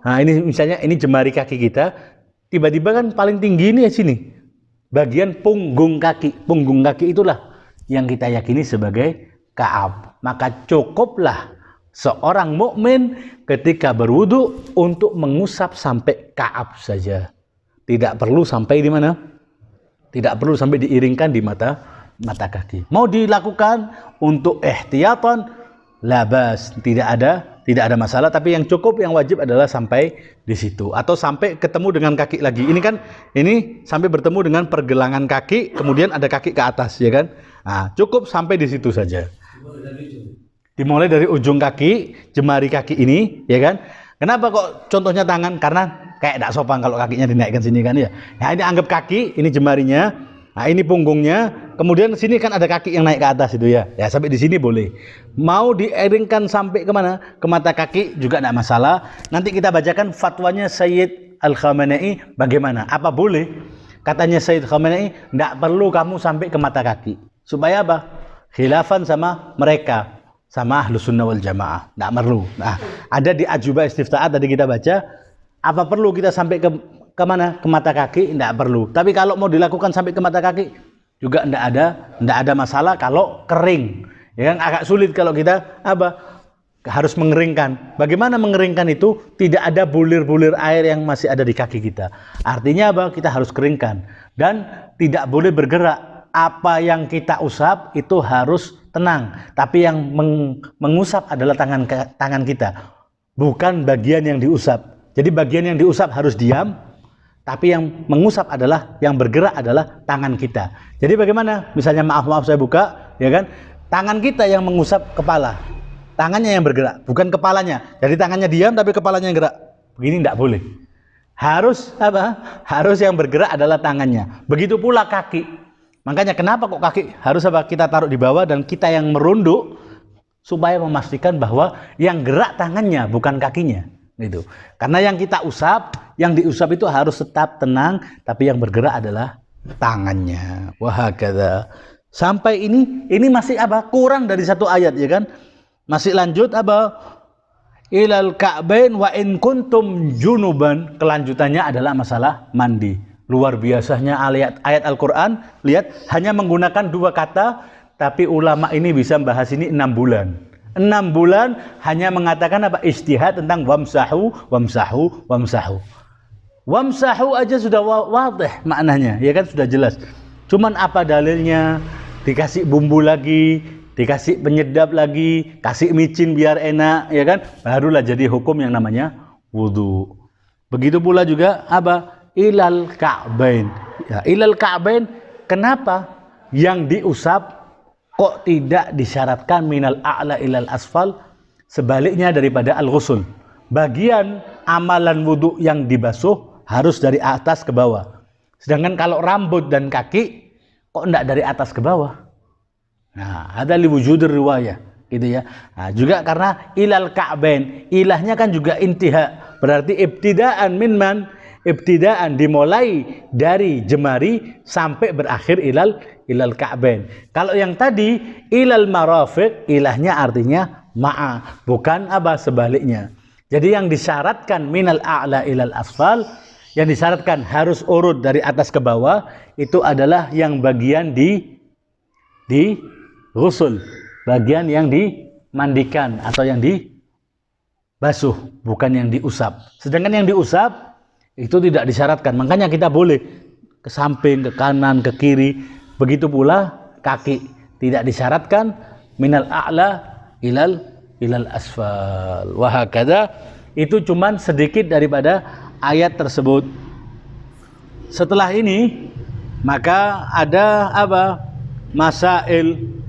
Ini misalnya ini jemari kaki kita. Tiba-tiba kan paling tinggi ini ya sini. Bagian punggung kaki. Punggung kaki itulah yang kita yakini sebagai ka'ab. Maka cukuplah seorang mukmin ketika berwudu untuk mengusap sampai ka'ab saja. Tidak perlu sampai di mana? Tidak perlu sampai diiringkan di mata kaki. Mau dilakukan untuk ihtiyatan, labas, tidak ada masalah, tapi yang cukup, yang wajib adalah sampai di situ atau sampai ketemu dengan kaki lagi. Ini sampai bertemu dengan pergelangan kaki, kemudian ada kaki ke atas, ya kan? Cukup sampai di situ saja. Dimulai dari ujung kaki, jemari kaki ini, ya kan? Kenapa kok contohnya tangan? Karena kayak tidak sopan kalau kakinya dinaikkan sini kan ya. Ini anggap kaki, ini jemarinya, ini punggungnya, kemudian sini kan ada kaki yang naik ke atas itu ya. Ya sampai di sini boleh. Mau diiringkan sampai kemana? Ke mata kaki juga tidak masalah. Nanti kita bacakan fatwanya Sayyid Al-Khamenei bagaimana? Apa boleh? Katanya Sayyid Khamenei, tidak perlu kamu sampai ke mata kaki. Supaya apa? Khilafan sama mereka. Sama Ahlus Sunnah wal Jamaah. Tidak perlu. Ada di Ajubah Istifta'at tadi kita baca. Apa perlu kita sampai ke mana? Ke mata kaki? Tidak perlu. Tapi kalau mau dilakukan sampai ke mata kaki juga tidak ada masalah kalau kering. Ya kan agak sulit kalau kita harus mengeringkan. Bagaimana mengeringkan itu? Tidak ada bulir-bulir air yang masih ada di kaki kita. Artinya apa? Kita harus keringkan dan tidak boleh bergerak. Apa yang kita usap itu harus tenang. Tapi yang mengusap adalah tangan kita, bukan bagian yang diusap. Jadi bagian yang diusap harus diam, tapi yang mengusap adalah, yang bergerak adalah tangan kita. Jadi bagaimana? Misalnya maaf saya buka, ya kan? Tangan kita yang mengusap kepala, tangannya yang bergerak, bukan kepalanya. Jadi tangannya diam tapi kepalanya yang gerak. Begini tidak boleh. Harus Harus yang bergerak adalah tangannya. Begitu pula kaki. Makanya kenapa kok kaki harus kita taruh di bawah dan kita yang merunduk supaya memastikan bahwa yang gerak tangannya bukan kakinya. Gitu. Karena yang kita usap, yang diusap itu harus tetap tenang, tapi yang bergerak adalah tangannya. Wahakadha. Sampai ini masih apa? Kurang dari satu ayat, ya kan? Masih lanjut apa? Ilal ka'bain wa in kuntum junuban. Kelanjutannya adalah masalah mandi. Luar biasanya ayat Al-Quran. Lihat, hanya menggunakan 2 kata, tapi ulama ini bisa membahas ini 6 bulan. 6 bulan hanya mengatakan apa? Ijtihad tentang wamsahu, wamsahu, wamsahu. Wamsahu aja sudah wadih maknanya, ya kan, sudah jelas. Cuman apa dalilnya? Dikasih bumbu lagi, dikasih penyedap lagi, kasih micin biar enak, ya kan? Barulah jadi hukum yang namanya wudu. Begitu pula juga apa? Ilal ka'bain. Ya, ilal ka'bain, kenapa yang diusap kok tidak disyaratkan minal a'la ilal asfal, sebaliknya daripada al-ghusl? Bagian amalan wudu yang dibasuh harus dari atas ke bawah. Sedangkan kalau rambut dan kaki kok enggak dari atas ke bawah? Nah, ada liwujudur riwayah, gitu ya. Nah, juga karena ilal ka'bain, ilahnya kan juga intiha, berarti ibtidaan minman, ibtidaan dimulai dari jemari sampai berakhir ilal ka'bain. Kalau yang tadi ilal marafiq, ilahnya artinya ma'a, bukan apa sebaliknya. Jadi yang disyaratkan minal a'la ilal asfal, yang disyaratkan harus urut dari atas ke bawah, itu adalah yang bagian di ghusl, bagian yang dimandikan atau yang dibasuh, bukan yang diusap. Sedangkan yang diusap itu tidak disyaratkan, makanya kita boleh ke samping, ke kanan, ke kiri. Begitu pula kaki, tidak disyaratkan minal a'la ilal asfal. Wahakadha. Itu cuman sedikit daripada ayat tersebut. Setelah ini maka ada apa?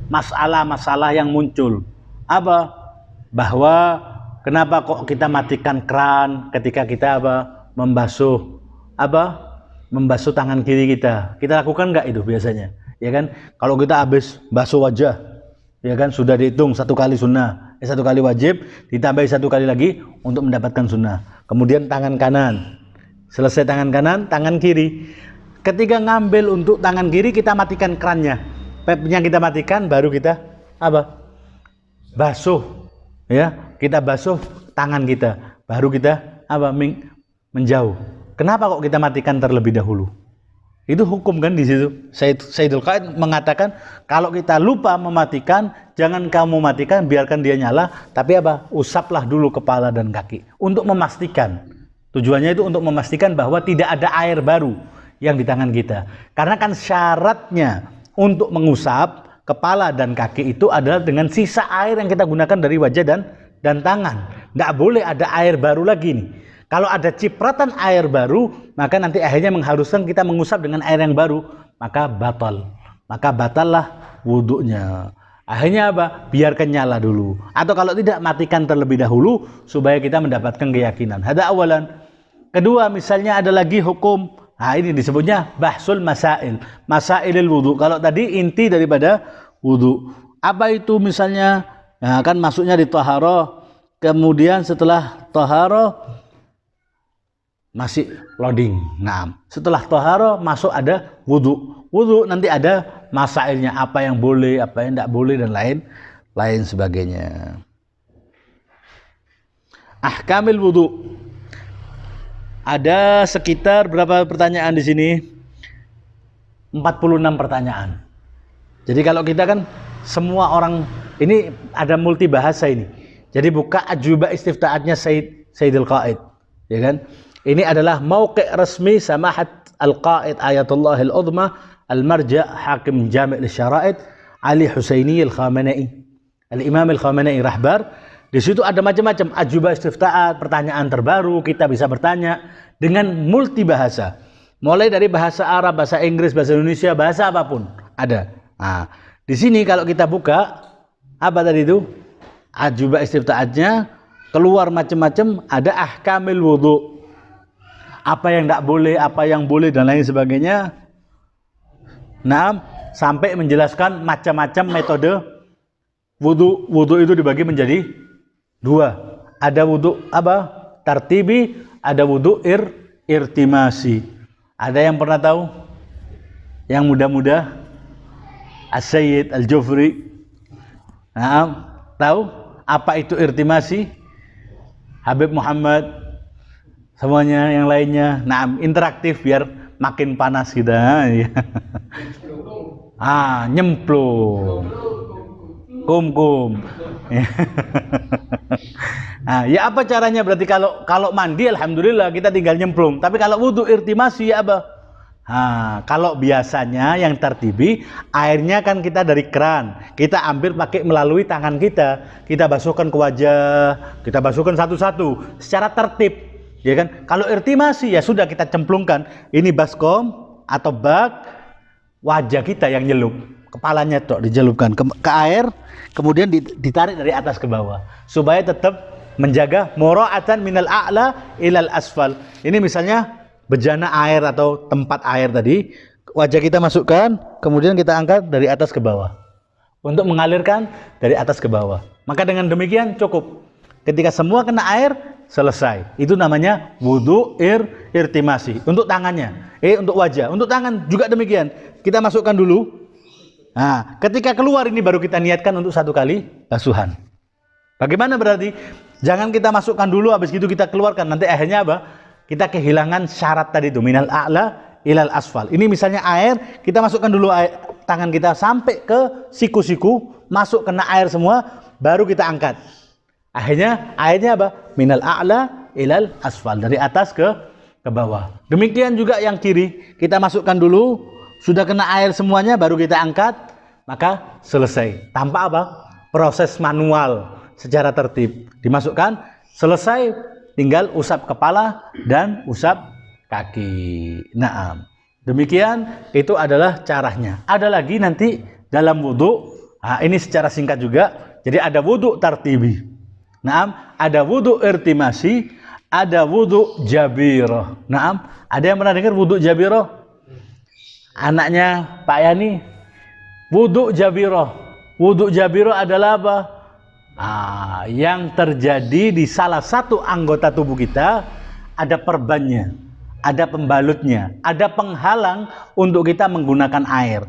Masalah yang muncul. Apa? Bahwa kenapa kok kita matikan keran ketika kita membasuh tangan kiri kita. Kita lakukan nggak itu biasanya? Ya kan? Kalau kita habis basuh wajah, ya kan, sudah dihitung 1 kali sunnah, 1 kali wajib, ditambahi 1 kali lagi untuk mendapatkan sunnah. Kemudian tangan kanan, selesai tangan kanan, tangan kiri. Ketika ngambil untuk tangan kiri, kita matikan kerannya, pipenya kita matikan, baru kita basuh, ya, kita basuh tangan kita, baru kita menjauh. Kenapa kok kita matikan terlebih dahulu? Itu hukum kan di situ. Sayyidul Qaid mengatakan kalau kita lupa mematikan, jangan kamu matikan, biarkan dia nyala, tapi usaplah dulu kepala dan kaki untuk memastikan. Tujuannya itu untuk memastikan bahwa tidak ada air baru yang di tangan kita. Karena kan syaratnya untuk mengusap kepala dan kaki itu adalah dengan sisa air yang kita gunakan dari wajah dan tangan. Tidak boleh ada air baru lagi nih. Kalau ada cipratan air baru, maka nanti akhirnya mengharuskan kita mengusap dengan air yang baru, maka batallah wudunya. Akhirnya biarkan nyala dulu, atau kalau tidak, matikan terlebih dahulu supaya kita mendapatkan keyakinan. Hada awalan. Kedua, misalnya ada lagi hukum, ini disebutnya bahsul masailil wudu. Kalau tadi inti daripada wudu, apa itu misalnya? Nah, kan masuknya di taharah, kemudian setelah taharah masih loading. Nah, setelah taharah masuk ada wudu. Wudu nanti ada masailnya, apa yang boleh, apa yang tidak boleh, dan lain sebagainya. Ahkamil wudu. Ada sekitar berapa pertanyaan di sini? 46 pertanyaan. Jadi kalau kita kan semua orang ini ada multi bahasa ini. Jadi buka ajubah istiftaatnya Sayyidul Qaid, ya kan? Ini adalah mauqi' resmi Samahat Al-Qaid Ayatullah Al-Udhma Al-Marja' Hakim Jami' Al-Syara'id Ali Husaini Al-Khamenei, Al-Imam Al-Khamenei Rahbar. Di situ ada macam-macam ajubah istiftaat, pertanyaan terbaru, kita bisa bertanya dengan multi bahasa. Mulai dari bahasa Arab, bahasa Inggris, bahasa Indonesia, bahasa apapun ada. Nah, di sini kalau kita buka apa tadi itu? Ajubah istiftaatnya keluar macam-macam, ada ahkamil wudu. Apa yang tidak boleh, apa yang boleh, dan lain sebagainya. Nah, sampai menjelaskan macam-macam metode wudu. Wudu itu dibagi menjadi 2. Ada wudu tartibi, ada wudu irtimasi. Ada yang pernah tahu? Yang muda-muda? As-Sayyid Al-Jufri. Nah, tahu apa itu irtimasi? Habib Muhammad, semuanya yang lainnya. Nah, interaktif biar makin panas kita. Nyemplung. Kum. Nah, ya apa caranya? Berarti kalau mandi alhamdulillah kita tinggal nyemplung. Tapi kalau wudu irtimasi ya apa? Kalau biasanya yang tertibi, airnya kan kita dari keran, kita ambil pakai melalui tangan kita basuhkan ke wajah, kita basuhkan satu-satu secara tertib, ya kan? Kalau irtimasi ya sudah kita cemplungkan, ini baskom atau bak, wajah kita yang nyelup, kepalanya tok dijelupkan ke air, kemudian ditarik dari atas ke bawah, supaya tetap menjaga mura'atan minal a'la ilal asfal. Ini misalnya bejana air atau tempat air tadi, wajah kita masukkan, kemudian kita angkat dari atas ke bawah untuk mengalirkan dari atas ke bawah. Maka dengan demikian cukup. Ketika semua kena air, selesai. Itu namanya wudu irtimasi. Untuk tangannya, untuk wajah, untuk tangan juga demikian. Kita masukkan dulu. Nah, ketika keluar ini baru kita niatkan untuk satu kali basuhan. Bagaimana berarti? Jangan kita masukkan dulu, habis itu kita keluarkan. Nanti akhirnya apa? Kita kehilangan syarat tadi itu, minal a'la ilal asfal. Ini misalnya air, kita masukkan dulu tangan kita sampai ke siku-siku, masuk kena air semua, baru kita angkat. Akhirnya airnya apa? Minal a'la ilal asfal, dari atas ke bawah. Demikian juga yang kiri, kita masukkan dulu, sudah kena air semuanya, baru kita angkat, maka selesai. Tanpa apa? Proses manual, secara tertib. Dimasukkan, selesai. Tinggal usap kepala dan usap kaki. Nah, demikian itu adalah caranya. Ada lagi nanti dalam wudu. Ini secara singkat juga. Jadi ada wudu tartibi. Nah, ada wudu irtimasi, ada wudu jabirah. Nah, ada yang pernah dengar wudu jabirah? Anaknya Pak Yani. Wudu jabirah. Wudu jabirah adalah apa? Yang terjadi di salah satu anggota tubuh kita, ada perbannya, ada pembalutnya, ada penghalang untuk kita menggunakan air.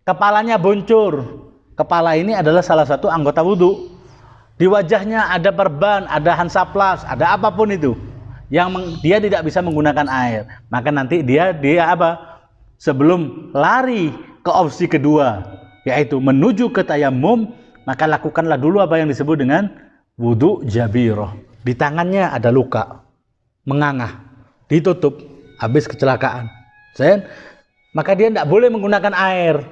Kepalanya boncor. Kepala ini adalah salah satu anggota wudhu. Di wajahnya ada perban, ada hansaplas, ada apapun itu yang dia tidak bisa menggunakan air. Maka nanti dia apa? Sebelum lari ke opsi kedua, yaitu menuju ke tayamum, maka lakukanlah dulu apa yang disebut dengan wudu jabirah. Di tangannya ada luka, mengangah, ditutup, habis kecelakaan. Maka dia tidak boleh menggunakan air.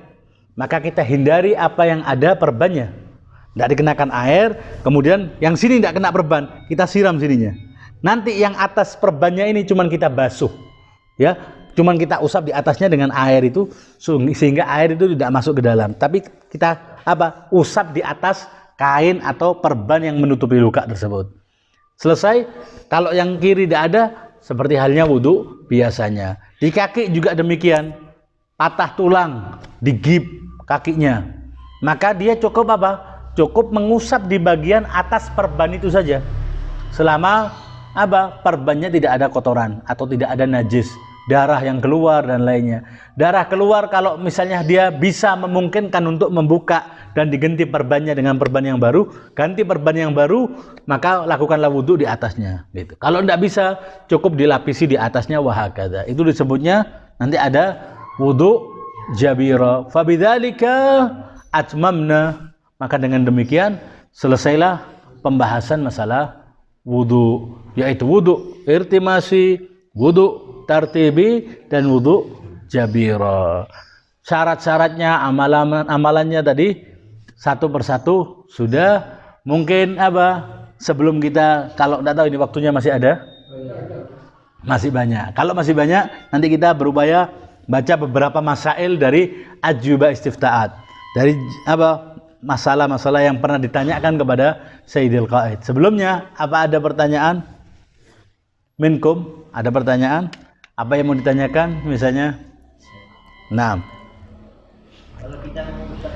Maka kita hindari apa yang ada perbannya. Tidak dikenakan air, kemudian yang sini tidak kena perban, kita siram sininya. Nanti yang atas perbannya ini cuman kita basuh, ya, cuman kita usap di atasnya dengan air itu, sehingga air itu tidak masuk ke dalam. Tapi kita usap di atas kain atau perban yang menutupi luka tersebut. Selesai. Kalau yang kiri tidak ada, seperti halnya wudhu biasanya. Di kaki juga demikian. Patah tulang, digip kakinya, maka dia cukup apa? Cukup mengusap di bagian atas perban itu saja. Selama perbannya tidak ada kotoran atau tidak ada najis, darah yang keluar dan lainnya. Darah keluar kalau misalnya dia bisa memungkinkan untuk membuka dan diganti perbannya dengan perban yang baru, ganti perban yang baru, maka lakukanlah wudhu di atasnya. Gitu. Kalau tidak bisa, cukup dilapisi di atasnya, wahakadha. Itu disebutnya nanti ada wudhu jabira. Fabidzalika atmamna. Maka dengan demikian selesailah pembahasan masalah wudhu, yaitu wudhu irtimasi, wudhu tartibi, dan wudhu jabira. Syarat-syaratnya, amalannya tadi satu persatu sudah. Mungkin sebelum kita, kalau tidak tahu ini waktunya masih ada? Masih banyak. Kalau masih banyak, nanti kita berupaya baca beberapa masail dari Ajubah Istiftaat, dari masalah-masalah yang pernah ditanyakan kepada Sayyidil Qaid. Sebelumnya, ada pertanyaan? Minkum, ada pertanyaan? Apa yang mau ditanyakan misalnya? Nah, kalau kita mau buka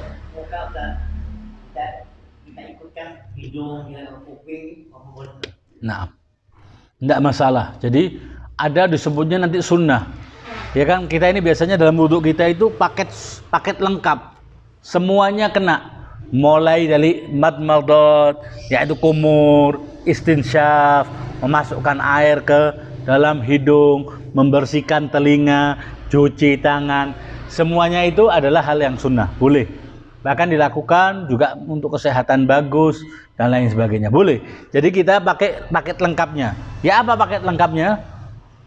kita ikutkan hidung, kuping, apa boleh? Nah, Tidak masalah. Jadi ada disebutnya nanti sunnah. Ya kan, kita ini biasanya dalam wudhu kita itu paket lengkap. Semuanya kena. Mulai dari madmadat, yaitu kumur, istinsyaf, memasukkan air ke dalam hidung, membersihkan telinga, cuci tangan. Semuanya itu adalah hal yang sunnah, boleh. Bahkan dilakukan juga untuk kesehatan bagus dan lain sebagainya, boleh. Jadi kita pakai paket lengkapnya. Ya apa paket lengkapnya?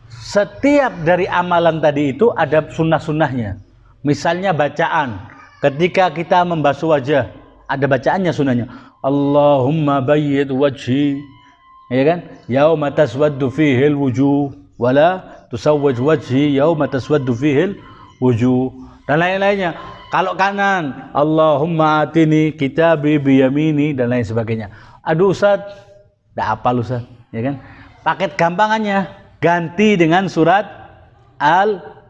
Setiap dari amalan tadi itu ada sunnah-sunnahnya. Misalnya bacaan, ketika kita membasuh wajah, ada bacaannya sunnahnya. Allahumma bayyid wajhi, ya kan? Yauma taswaddu fihi alwujuh wala tusawwij wajhi yauma taswaddu fihi alwujuh. Dan lain-lainnya. Kalau kanan, Allahumma atini kitabi biyamini dan lain sebagainya. Aduh Ustaz, enggak hafal Ustaz, ya kan? Paket gampangannya ganti dengan surat Al-Qadar.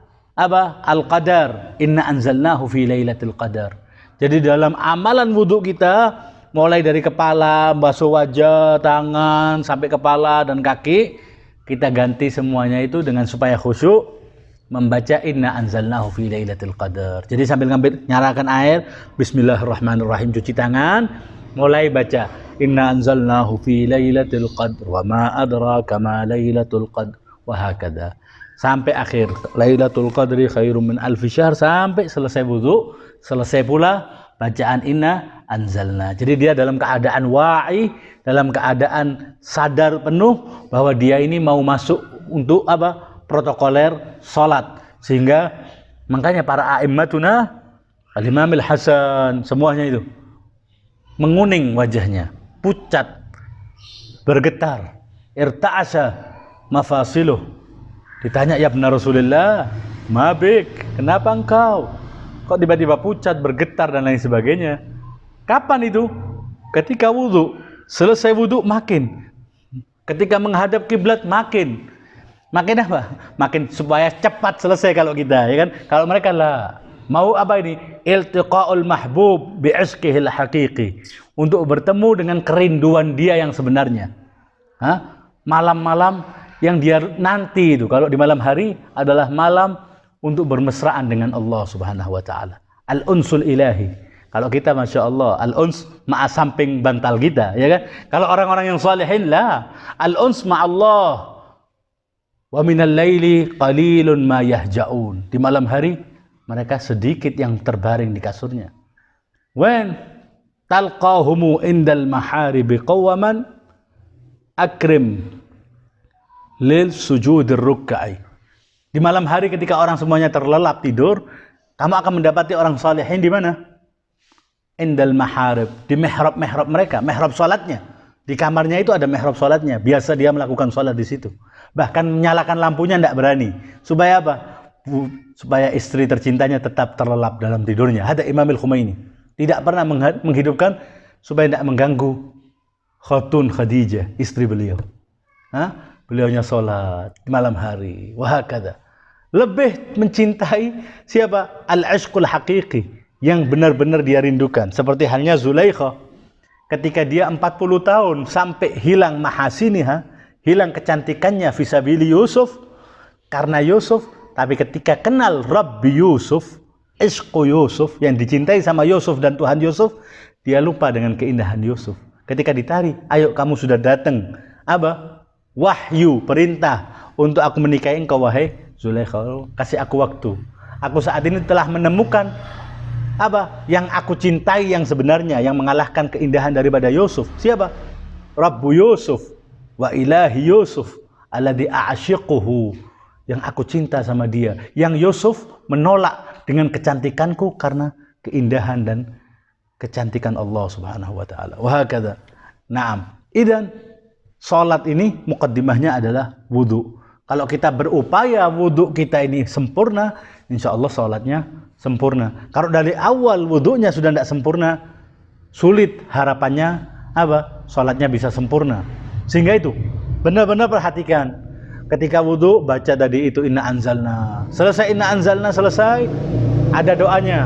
Inna anzalnahu fi lailatul qadar. Jadi dalam amalan wudhu kita, mulai dari kepala, basuh wajah, tangan, sampai kepala dan kaki, kita ganti semuanya itu dengan supaya khusyuk membaca inna anzalnahu fi lailatul qadar. Jadi sambil nyalakan air, bismillahirrahmanirrahim, cuci tangan, mulai baca inna anzalnahu fi lailatul qadar wa ma adraka ma lailatul qadar wa hakadha sampai akhir lailatul qadri khairum min alfi syahr, sampai selesai wudu, selesai pula bacaan inna anzalna. Jadi dia dalam keadaan wa'i, dalam keadaan sadar penuh bahwa dia ini mau masuk untuk protokoler salat. Sehingga makanya para a'immatuna al-Imam al-Hasan semuanya itu menguning wajahnya, pucat, bergetar, irta'asa mafasiluh. Ditanya, ya benar Rasulullah, mabik, kenapa engkau kok tiba-tiba pucat, bergetar dan lain sebagainya? Kapan itu? Ketika wudhu. Selesai wudhu makin, ketika menghadap kiblat makin apa? Makin supaya cepat selesai kalau kita, ya kan? Kalau mereka lah mau apa ini? Iltiqaul mahbub bi'ishqihil haqiqi, untuk bertemu dengan kerinduan dia yang sebenarnya. Malam-malam yang dia nanti itu, kalau di malam hari adalah malam untuk bermesraan dengan Allah Subhanahu wa taala. Al-unsul ilahi. Kalau kita Masya Allah, al-uns ma'a samping bantal kita, ya kan? Kalau orang-orang yang salihin lah, al-uns ma'allah. Wa minal laili qalilun ma yahja'un. Di malam hari mereka sedikit yang terbaring di kasurnya. When talqahumu indal maharibi qawaman akrim lil sujudir ruk'i. Di malam hari ketika orang semuanya terlelap tidur, kamu akan mendapati orang salihin di mana? Indal maharib, di mihrab-mihrab mereka, mihrab salatnya. Di kamarnya itu ada mihrab salatnya. Biasa dia melakukan salat di situ. Bahkan menyalakan lampunya tidak berani. Supaya apa? Supaya istri tercintanya tetap terlelap dalam tidurnya. Ada Imam Al-Khumaini. Tidak pernah menghidupkan supaya tidak mengganggu Khatun Khadijah, istri beliau. Beliaunya sholat di malam hari. Wahakadha. Lebih mencintai siapa? Al-ishqul haqiqi, yang benar-benar dia rindukan. Seperti halnya Zulaikha. Ketika dia 40 tahun sampai hilang mahasiniha, hilang kecantikannya fisabili Yusuf, karena Yusuf. Tapi ketika kenal Rabbi Yusuf, ishqu Yusuf, yang dicintai sama Yusuf dan Tuhan Yusuf, dia lupa dengan keindahan Yusuf. Ketika ditarik, ayo kamu sudah datang, wahyu, perintah untuk aku menikahi engkau wahai Zulaikha, kasih aku waktu. Aku saat ini telah menemukan yang aku cintai yang sebenarnya, yang mengalahkan keindahan daripada Yusuf. Siapa? Rabbu Yusuf wa ilahi Yusuf alladzi a'syiquhu, yang aku cinta sama dia. Yang Yusuf menolak dengan kecantikanku karena keindahan dan kecantikan Allah Subhanahu wa taala. Wa hakadha. Naam. Idan salat ini mukaddimahnya adalah wudu. Kalau kita berupaya wudu kita ini sempurna, insya Allah salatnya sempurna. Kalau dari awal wudunya sudah tidak sempurna, sulit harapannya salatnya bisa sempurna. Sehingga itu benar-benar perhatikan. Ketika wudu baca tadi itu inna anzalna. Selesai inna anzalna, selesai ada doanya.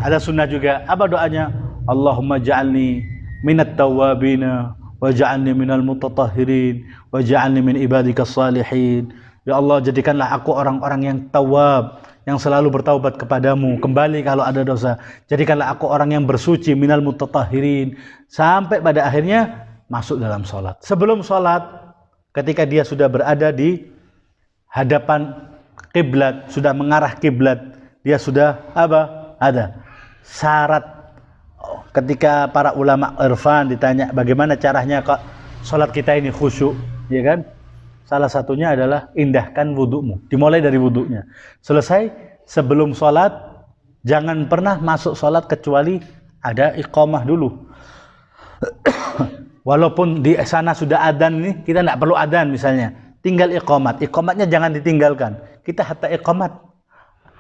Ada sunnah juga. Apa doanya? Allahumma ja'alni minat tawwabina waj'alni minal mutatahhirin, waj'alni min ibadikas salihin. Ya Allah, jadikanlah aku orang-orang yang tawab, yang selalu bertaubat kepadamu, kembali kalau ada dosa. Jadikanlah aku orang yang bersuci, minal mutatahhirin, sampai pada akhirnya masuk dalam sholat. Sebelum sholat, ketika dia sudah berada di hadapan kiblat, sudah mengarah kiblat, dia sudah apa? Ada syarat. Ketika para ulama irfan ditanya bagaimana caranya kok sholat kita ini khusyuk, ya kan? Salah satunya adalah indahkan wudhumu. Dimulai dari wudhunya. Selesai, sebelum sholat, jangan pernah masuk sholat kecuali ada iqamah dulu. Walaupun di sana sudah adzan nih, kita tidak perlu adzan misalnya. Tinggal iqamat. Iqamatnya jangan ditinggalkan. Kita hatta iqamat.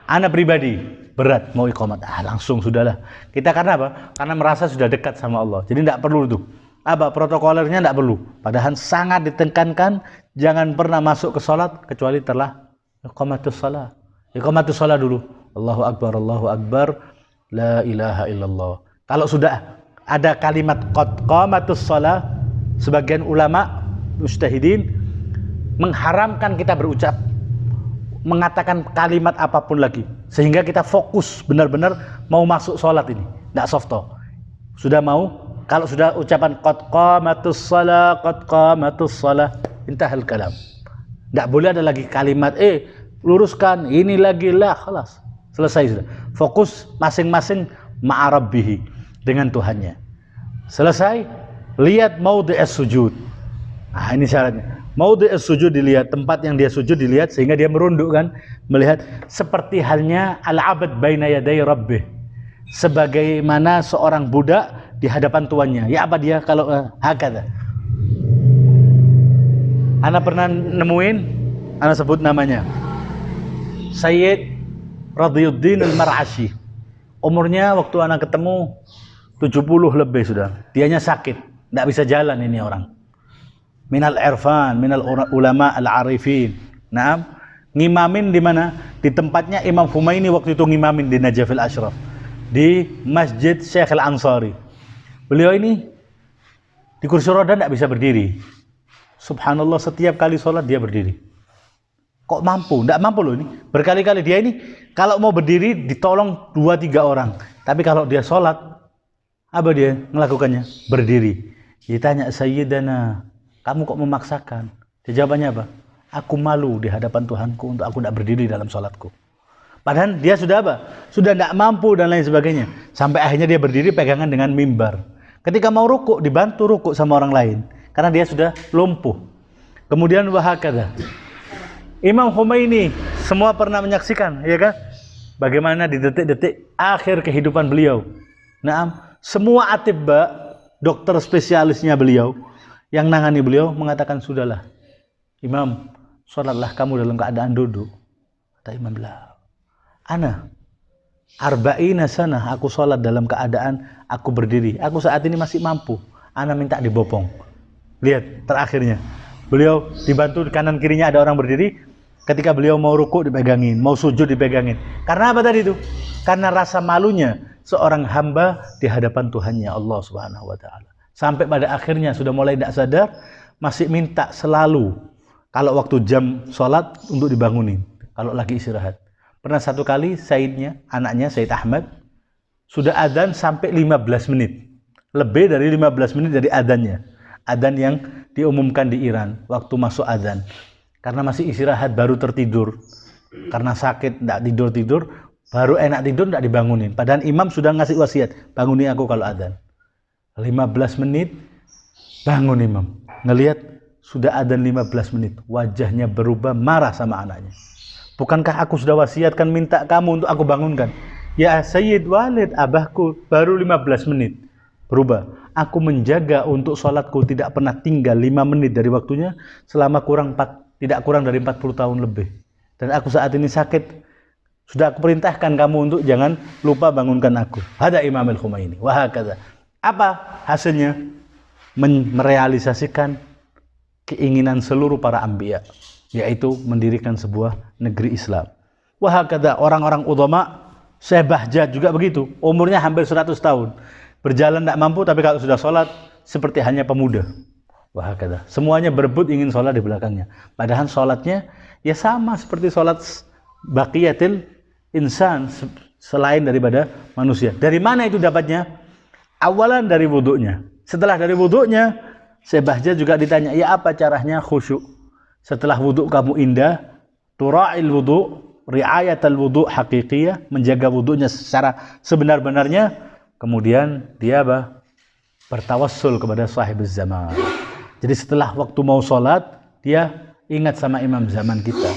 Ana pribadi, berat mau iqamat. Langsung sudahlah. Kita karena apa? Karena merasa sudah dekat sama Allah. Jadi tidak perlu itu. Protokolernya tidak perlu. Padahal sangat ditekankan jangan pernah masuk ke sholat kecuali telah iqamatus shalah. Iqamatus shalah dulu. Allahu Akbar, la ilaha illallah. Kalau sudah ada kalimat qad qamatus shalah, sebagian ulama mujtahidin mengharamkan kita berucap, mengatakan kalimat apapun lagi, sehingga kita fokus benar-benar mau masuk sholat ini, tidak softo. Sudah mau. Kalau sudah ucapan qad qamatus shalah, intahal kalam. Enggak boleh ada lagi kalimat luruskan, ini lagi lah, khalas. Selesai sudah. Fokus masing-masing ma'a rabbihi, dengan Tuhannya. Selesai, lihat maudhi'as sujud. Ini syaratnya. Maudhi'as sujud dilihat, tempat yang dia sujud dilihat sehingga dia merundukkan, melihat seperti halnya al-'abd baina yaday rabbih. Sebagaimana seorang budak di hadapan tuannya. Ya apa dia kalau hakada. Ana pernah nemuin, ana sebut namanya Sayyid Radiyuddin Al-Mar'ashi. Umurnya waktu ana ketemu 70 lebih sudah. Dianya sakit, tidak bisa jalan ini orang. Minal irfan, minal ulama al-arifin. Naam, ngimamin di mana? Di tempatnya Imam Humaini waktu itu ngimamin di Najafil Ashraf. Di Masjid Syekh Al-Ansari. Beliau ini di kursi roda tidak bisa berdiri. Subhanallah, setiap kali sholat dia berdiri. Kok mampu? Tidak mampu loh ini. Berkali-kali dia ini kalau mau berdiri ditolong 2-3 orang. Tapi kalau dia sholat, apa dia melakukannya? Berdiri. Ditanya, Sayyidana, kamu kok memaksakan? Dia jawabannya apa? Aku malu di hadapan Tuhanku untuk aku tidak berdiri dalam sholatku. Padahal dia sudah apa? Sudah tidak mampu dan lain sebagainya. Sampai akhirnya dia berdiri pegangan dengan mimbar. Ketika mau rukuk, dibantu rukuk sama orang lain. Karena dia sudah lumpuh. Kemudian wahakadha. Imam Khomeini, semua pernah menyaksikan, ya kan? Bagaimana di detik-detik akhir kehidupan beliau. Naam, semua atibba, dokter spesialisnya beliau, yang nangani beliau mengatakan, sudahlah, Imam, sholatlah kamu dalam keadaan duduk. Kata Imam, lah, ana arba'ina sanah aku sholat dalam keadaan aku berdiri. Aku saat ini masih mampu. Ana minta dibopong. Lihat terakhirnya. Beliau dibantu kanan kirinya ada orang berdiri. Ketika beliau mau rukuk dipegangin, mau sujud dipegangin. Karena apa tadi itu? Karena rasa malunya seorang hamba di hadapan Tuhannya Allah Subhanahu wa taala. Sampai pada akhirnya sudah mulai tidak sadar, masih minta selalu kalau waktu jam sholat untuk dibangunin. Kalau lagi istirahat. Pernah satu kali Sayyidnya, anaknya Sayyid Ahmad, sudah adzan sampai 15 menit. Lebih dari 15 menit dari adzannya. Adzan yang diumumkan di Iran waktu masuk adzan. Karena masih istirahat baru tertidur. Karena sakit tidak tidur-tidur, baru enak tidur tidak dibangunin. Padahal imam sudah ngasih wasiat, bangunin aku kalau adzan. 15 menit bangun imam. Ngelihat sudah adzan 15 menit, wajahnya berubah, marah sama anaknya. Bukankah aku sudah wasiatkan minta kamu untuk aku bangunkan? Ya Sayyid Walid, abahku baru 15 menit. Berubah. Aku menjaga untuk sholatku tidak pernah tinggal 5 menit dari waktunya selama tidak kurang dari 40 tahun lebih. Dan aku saat ini sakit. Sudah aku perintahkan kamu untuk jangan lupa bangunkan aku. Hada Imam Al-Khomeini. Wahakadha. Apa hasilnya? Merealisasikan keinginan seluruh para anbiya, yaitu mendirikan sebuah negeri Islam. Wahakadha, orang-orang ulama, Syekh Bahjat juga begitu, umurnya hampir 100 tahun. Berjalan tidak mampu, tapi kalau sudah sholat, seperti hanya pemuda. Wah, kata. Semuanya berebut ingin sholat di belakangnya. Padahal sholatnya ya sama seperti sholat baqiyatil insan, selain daripada manusia. Dari mana itu dapatnya? Awalan dari wudhunya. Setelah dari wudhunya, Syekh Bahjah juga ditanya, ya apa caranya khusyuk? Setelah wudhu kamu indah, tura'il wudhu, ri'ayatal wudhu haqiqiyah, menjaga wudhunya secara sebenar-benarnya, kemudian dia apa? Bertawassul kepada sahibuz zaman. Jadi setelah waktu mau sholat, dia ingat sama imam zaman kita.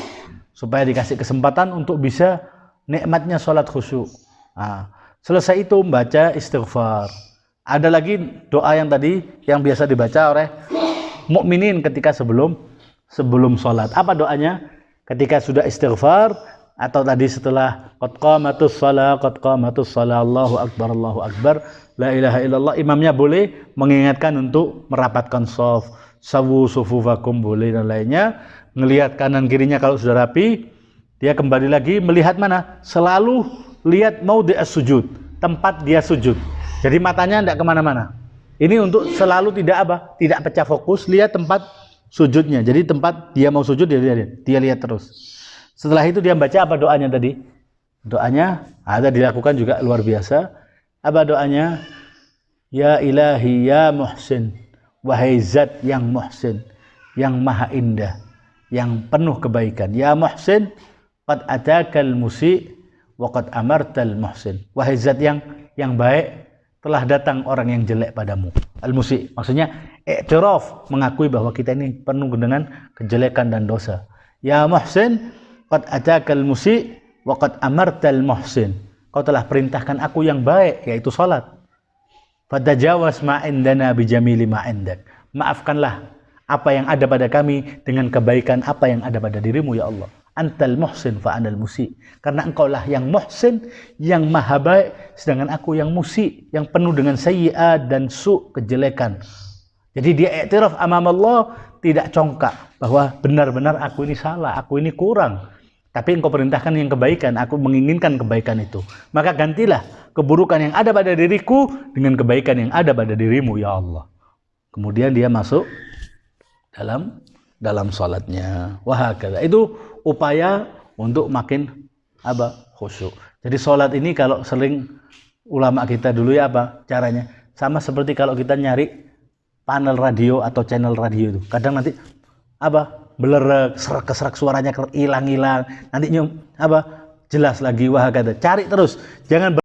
Supaya dikasih kesempatan untuk bisa nikmatnya sholat khusyuk. Nah, selesai itu membaca istighfar. Ada lagi doa yang tadi yang biasa dibaca oleh mukminin ketika sebelum sholat. Apa doanya? Ketika sudah istighfar atau tadi setelah qad qamatus shalah, Allahu akbar, la ilaha illallah, imamnya boleh mengingatkan untuk merapatkan shaf, sawu sufufakum boleh dan lainnya, ngelihat kanan kirinya kalau sudah rapi, dia kembali lagi melihat mana? Selalu lihat maudhi'as sujud, tempat dia sujud. Jadi matanya tidak kemana-mana. Ini untuk selalu tidak pecah fokus, lihat tempat sujudnya. Jadi tempat dia mau sujud dia lihat terus. Setelah itu dia baca apa doanya tadi? Doanya ada dilakukan juga luar biasa. Apa doanya? Ya ilahi ya muhsin, wahai zat yang muhsin, yang maha indah, yang penuh kebaikan. Ya muhsin, qad atakal musi wa qad amartal muhsin. Wahai zat yang baik, telah datang orang yang jelek padamu. Al-musi maksudnya i'tiraf, mengakui bahwa kita ini penuh dengan kejelekan dan dosa. Ya muhsin, qad atakal musi wa qad amartal muhsin. Kau telah perintahkan aku yang baik, yaitu salat. Fatajawaz ma indana bi jamili ma indak. Maafkanlah apa yang ada pada kami dengan kebaikan apa yang ada pada dirimu ya Allah. Antal muhsin fa anal musi. Karena engkaulah yang muhsin, yang maha baik, sedangkan aku yang musi, yang penuh dengan sayyi'at dan kejelekan. Jadi dia iktiraf amam Allah, tidak congkak bahwa benar-benar aku ini salah, aku ini kurang. Tapi engkau perintahkan yang kebaikan, aku menginginkan kebaikan itu. Maka gantilah keburukan yang ada pada diriku dengan kebaikan yang ada pada dirimu ya Allah. Kemudian dia masuk dalam salatnya. Wah, itu upaya untuk makin khusyuk. Jadi salat ini kalau sering ulama kita dulu ya caranya? Sama seperti kalau kita nyari panel radio atau channel radio itu. Kadang nanti belerek, serak suaranya hilang-hilang. Nanti jelas lagi cari terus. Jangan